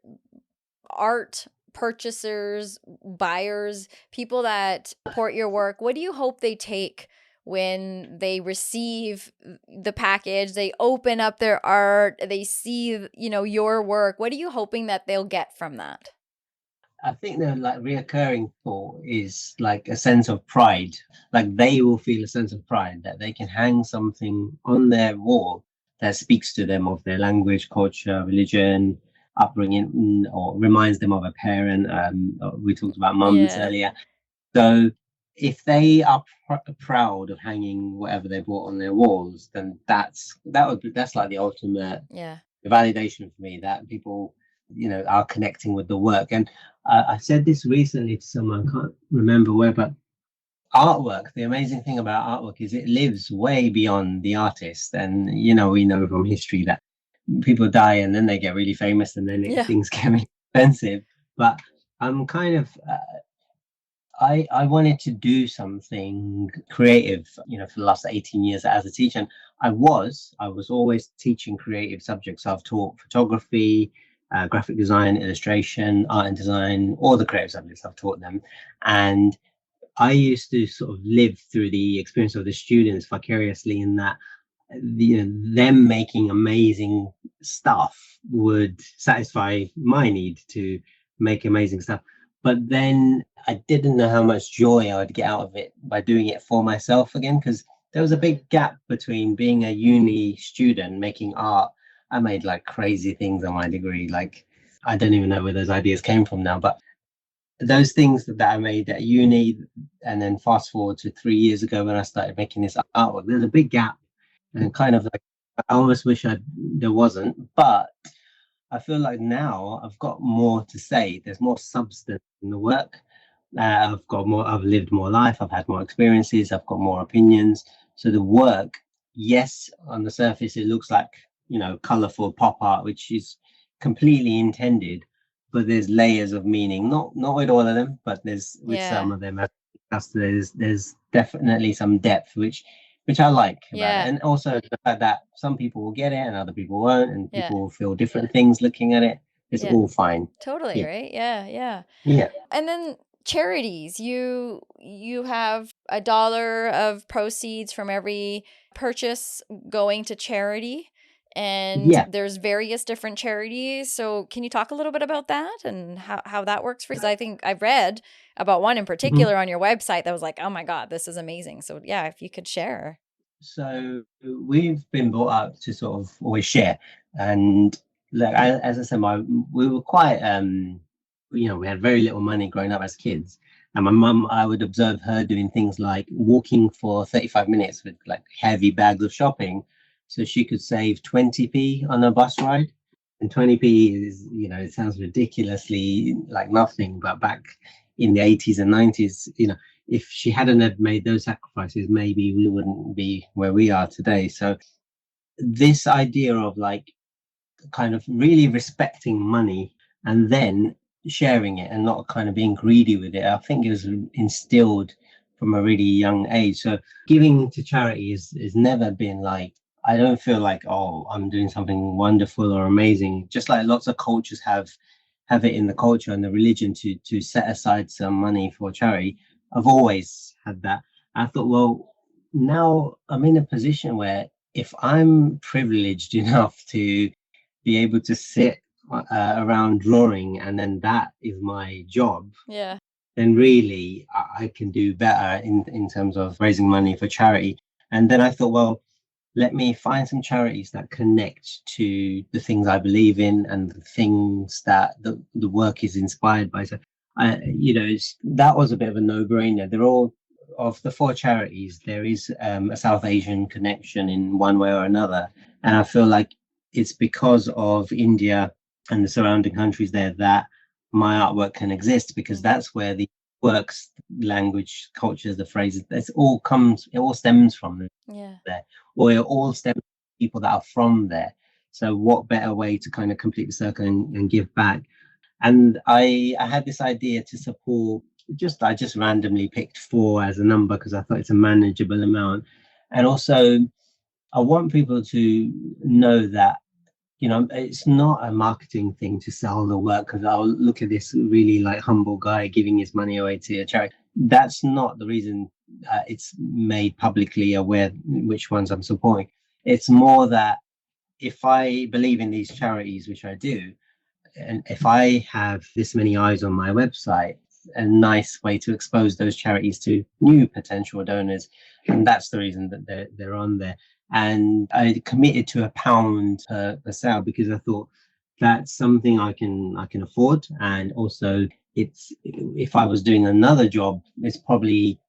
art purchasers, buyers, people that support your work, what do you hope they take when they receive the package, they open up their art, they see, your work? What are you hoping that they'll get from that? I think the like reoccurring thought is like a sense of pride. Like they will feel a sense of pride that they can hang something on their wall that speaks to them of their language, culture, religion, upbringing, or reminds them of a parent. We talked about mums earlier. So if they are proud of hanging whatever they bought on their walls, then that's like the ultimate validation for me, that people are connecting with the work. And I said this recently to someone, I can't remember where, but artwork, the amazing thing about artwork is it lives way beyond the artist. And we know from history that people die and then they get really famous, and then things get expensive. But I'm kind of I wanted to do something creative, for the last 18 years as a teacher. And I was always teaching creative subjects. I've taught photography, graphic design, illustration, art and design, all the creative subjects I've taught them. And I used to sort of live through the experience of the students vicariously, in that them making amazing stuff would satisfy my need to make amazing stuff. But then I didn't know how much joy I would get out of it by doing it for myself again, because there was a big gap between being a uni student making art. I made like crazy things on my degree. Like, I don't even know where those ideas came from now, but those things that I made at uni, and then fast forward to 3 years ago when I started making this artwork, there's a big gap. And kind of like, I almost wish there wasn't, but I feel like now I've got more to say. There's more substance in the work. I've lived more life. I've had more experiences. I've got more opinions. So the work, yes, on the surface, it looks like, colorful pop art, which is completely intended, but there's layers of meaning. Not with all of them, but there's with some of them. There's definitely some depth, which I like about it. And also the fact that some people will get it and other people won't, and people will feel different things looking at it. It's all fine. Totally, right? Yeah. Yeah. And then charities, you have $1 of proceeds from every purchase going to charity, and there's various different charities. So can you talk a little bit about that and how that works for you? Because I think I've read about one in particular on your website that was like, oh my God, this is amazing. So yeah, if you could share. So we've been brought up to sort of always share, and like, as I said, we were quite we had very little money growing up as kids, and my mum, I would observe her doing things like walking for 35 minutes with like heavy bags of shopping so she could save 20p on a bus ride. And 20p is, it sounds ridiculously like nothing, but back in the 80s and 90s, if she hadn't have made those sacrifices, maybe we wouldn't be where we are today. So this idea of like kind of really respecting money and then sharing it and not kind of being greedy with it, I think it was instilled from a really young age. So giving to charity is never been like, I don't feel like, oh, I'm doing something wonderful or amazing. Just like lots of cultures have it in the culture and the religion to set aside some money for charity. I've always had that. I thought, well, now I'm in a position where if I'm privileged enough to be able to sit around drawing and then that is my job, then really I can do better in terms of raising money for charity. And then I thought, well, let me find some charities that connect to the things I believe in and the things that the work is inspired by. So, that was a bit of a no-brainer. They're all, of the 4 charities, there is a South Asian connection in one way or another. And I feel like it's because of India and the surrounding countries there that my artwork can exist, because that's where the works, language, cultures, the phrases, it all stems from there, or it all stems from people that are from there. So what better way to kind of complete the circle and give back? And I had this idea to support, I just randomly picked 4 as a number because I thought it's a manageable amount. And also I want people to know that, it's not a marketing thing to sell the work, because I'll look at this really like humble guy giving his money away to a charity. That's not the reason it's made publicly aware which ones I'm supporting. It's more that if I believe in these charities, which I do, and if I have this many eyes on my website, a nice way to expose those charities to new potential donors. And that's the reason that they're on there. And I committed to £1 per sale because I thought that's something I can afford. And also if I was doing another job, it's probably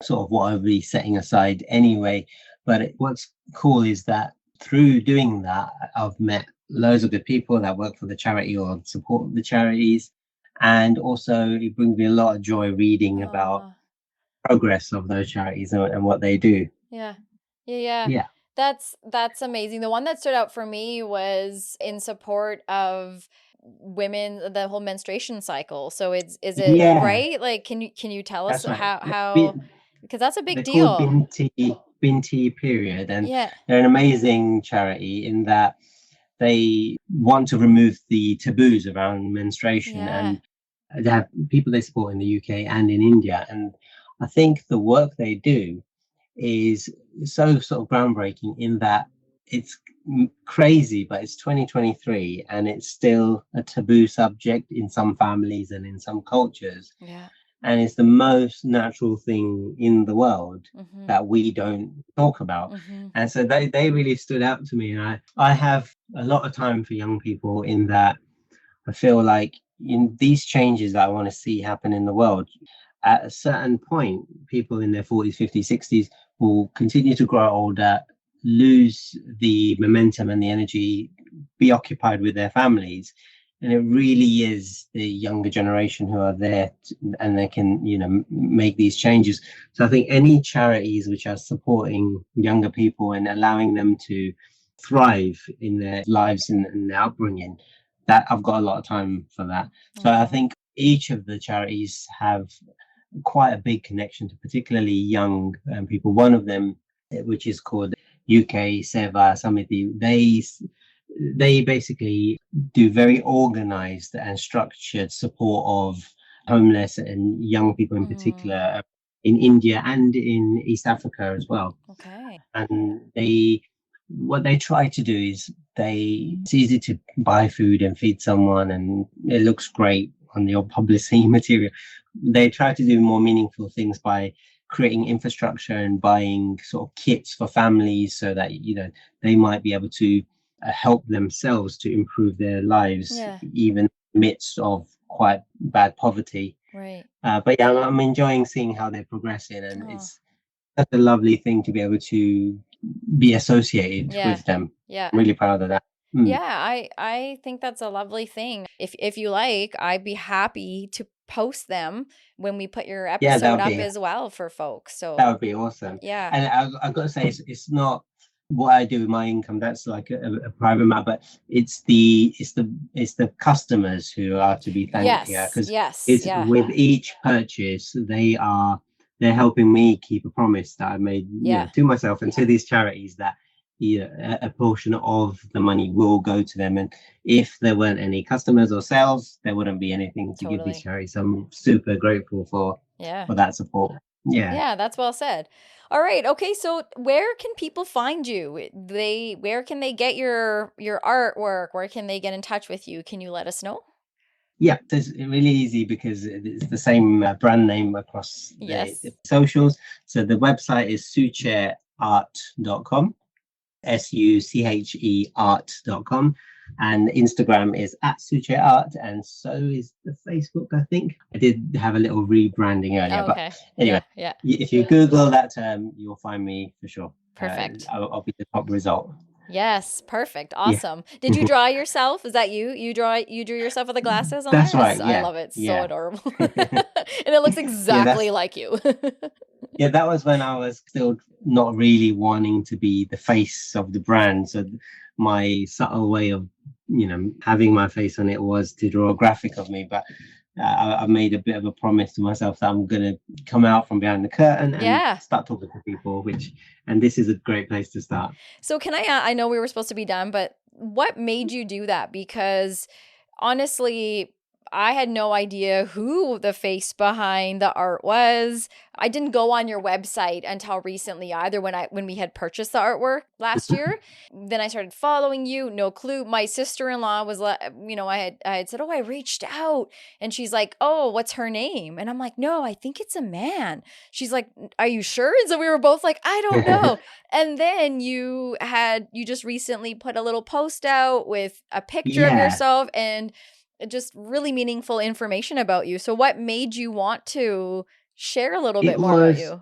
sort of what I would be setting aside anyway. But what's cool is that through doing that, I've met loads of good people that work for the charity or support the charities. And also it brings me a lot of joy reading about progress of those charities and what they do. Yeah. That's amazing. The one that stood out for me was in support of women, the whole menstruation cycle. So is it right? Like, can you tell us how, because that's a big deal. Binti period, and Yeah. they're an amazing charity in that they want to remove the taboos around menstruation, Yeah. and they have people they support in the UK and in India. And I think the work they do is so sort of groundbreaking in that it's crazy, but it's 2023 and it's still a taboo subject in some families and in some cultures. Yeah. And it's the most natural thing in the world Mm-hmm. that we don't talk about. Mm-hmm. And so they really stood out to me. And I have a lot of time for young people in that I feel like in these changes that I want to see happen in the world, at a certain point, people in their 40s, 50s, 60s will continue to grow older, lose the momentum and the energy, be occupied with their families. And it really is the younger generation who are there and they can, make these changes. So I think any charities which are supporting younger people and allowing them to thrive in their lives and their upbringing, that I've got a lot of time for that. So I think each of the charities have quite a big connection to particularly young people. One of them, which is called UK Seva Samiti, they basically do very organized and structured support of homeless and young people in particular in India and in East Africa as well. Okay. And what they try to do is it's easy to buy food and feed someone and it looks great on your publicity material. They try to do more meaningful things by creating infrastructure and buying sort of kits for families so that they might be able to help themselves to improve their lives, even amidst of quite bad poverty. Right. But yeah, I'm enjoying seeing how they're progressing, and it's such a lovely thing to be able to be associated with them. Yeah. I'm really proud of that. Yeah, I think that's a lovely thing. If you like, I'd be happy to post them when we put your episode up as well for folks. So that would be awesome. Yeah. And I've got to say, it's not what I do with my income. That's like a private matter, but it's the customers who are to be thanked here, because with each purchase they're helping me keep a promise that I made to myself and to these charities, that a portion of the money will go to them. And if there weren't any customers or sales, there wouldn't be anything to give these charities. So I'm super grateful for that support. Yeah, that's well said. All right. Okay. So where can people find you? Where can they get your artwork? Where can they get in touch with you? Can you let us know? Yeah, it's really easy because it's the same brand name across the socials. So the website is sucheart.com, SUCHE art.com, and Instagram is @sucheart, and so is the Facebook, I think. I did have a little rebranding earlier, but anyway, if you Google that term, you'll find me for sure. Perfect. I'll be the top result. Yes, perfect. Awesome. Yeah. Did you draw yourself? Is that you? You drew yourself with the glasses on? That's right. I love it. It's so adorable. And it looks exactly like you. Yeah, that was when I was still not really wanting to be the face of the brand. So my subtle way of, having my face on it was to draw a graphic of me. But I made a bit of a promise to myself that I'm going to come out from behind the curtain and start talking to people, and this is a great place to start. So can I know we were supposed to be done, but what made you do that? Because honestly, I had no idea who the face behind the art was. I didn't go on your website until recently either, when we had purchased the artwork last year. Then I started following you, no clue. My sister-in-law was, I had said, I reached out. And she's like, oh, what's her name? And I'm like, no, I think it's a man. She's like, are you sure? And so we were both like, I don't know. And then you just recently put a little post out with a picture of yourself and just really meaningful information about you. So what made you want to share a little bit more about you?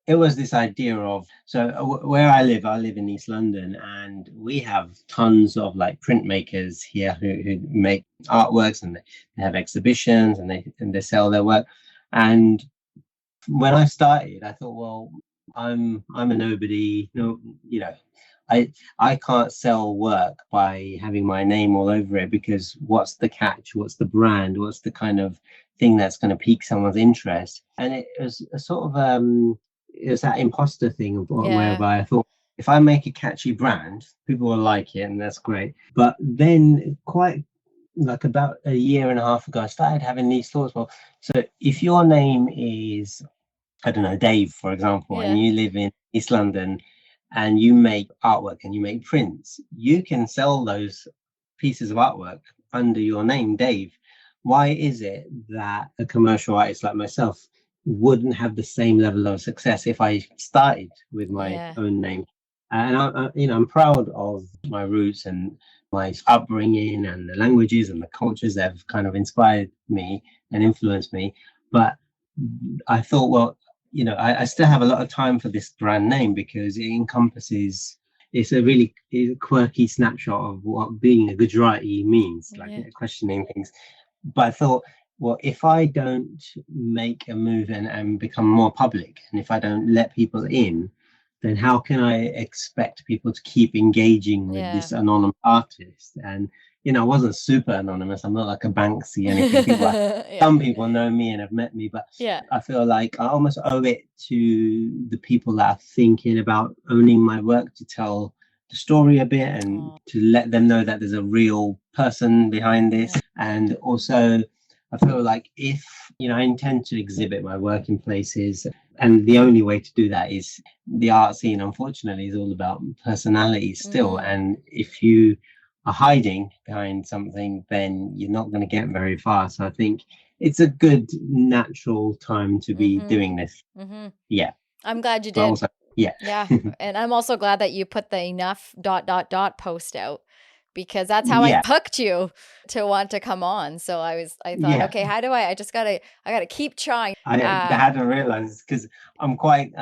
It was this idea of, where I live in East London, and we have tons of like printmakers here who make artworks, and they have exhibitions and they sell their work. And when I started, I thought, well, I'm a nobody, I can't sell work by having my name all over it, because what's the catch? What's the brand? What's the kind of thing that's going to pique someone's interest? And it was a sort of it's that imposter thing whereby I thought, if I make a catchy brand, people will like it, and that's great. But then, quite like about a year and a half ago, I started having these thoughts. Well, so if your name is, I don't know, Dave, for example, and you live in East London and you make artwork and you make prints, you can sell those pieces of artwork under your name, Dave. Why is it that a commercial artist like myself wouldn't have the same level of success if I started with my own name? And I'm proud of my roots and my upbringing and the languages and the cultures that have kind of inspired me and influenced me. But I thought, well, I still have a lot of time for this brand name because it encompasses, it's a really quirky snapshot of what being a Gujarati means, like questioning things. But I thought, well, if I don't make a move and become more public, and if I don't let people in, then how can I expect people to keep engaging with this anonymous artist? And I wasn't super anonymous. I'm not like a Banksy or anything. Some people know me and have met me, but I feel like I almost owe it to the people that are thinking about owning my work to tell the story a bit and to let them know that there's a real person behind this. And also, I feel like if, I intend to exhibit my work in places, and the only way to do that is the art scene, unfortunately, is all about personality still. And if you are hiding behind something, then you're not going to get very far. So I think it's a good natural time to be doing this. Yeah. I'm glad you did. Also, yeah. And I'm also glad that you put the enough ... post out, because that's how I hooked you to want to come on. So I thought, okay, how do I gotta keep trying. I hadn't realized, because I'm quite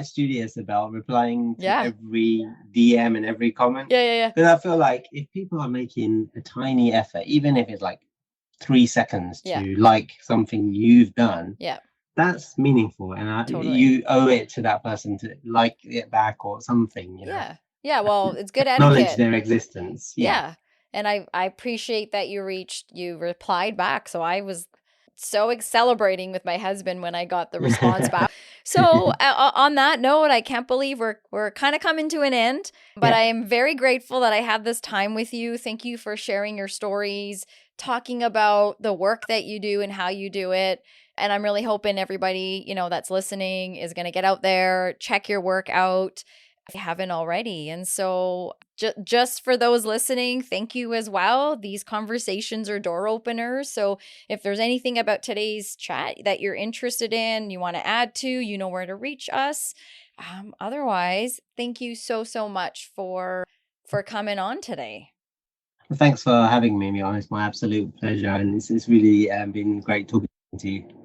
studious about replying to every DM and every comment. Because I feel like if people are making a tiny effort, even if it's like 3 seconds to like something you've done, that's meaningful, and you owe it to that person to like it back or something. Well, it's good etiquette. Acknowledge their existence. And I appreciate that you replied back. So I was so celebrating with my husband when I got the response back. So on that note, I can't believe we're kind of coming to an end, but I am very grateful that I had this time with you. Thank you for sharing your stories, talking about the work that you do and how you do it. And I'm really hoping everybody, that's listening is going to get out there, check your work out if you haven't already. And so just for those listening, thank you as well. These conversations are door openers. So if there's anything about today's chat that you're interested in, you want to add to, you know where to reach us. Otherwise, thank you so much for coming on today. Well, thanks for having me, Mia. It's my absolute pleasure. And it's really been great talking to you.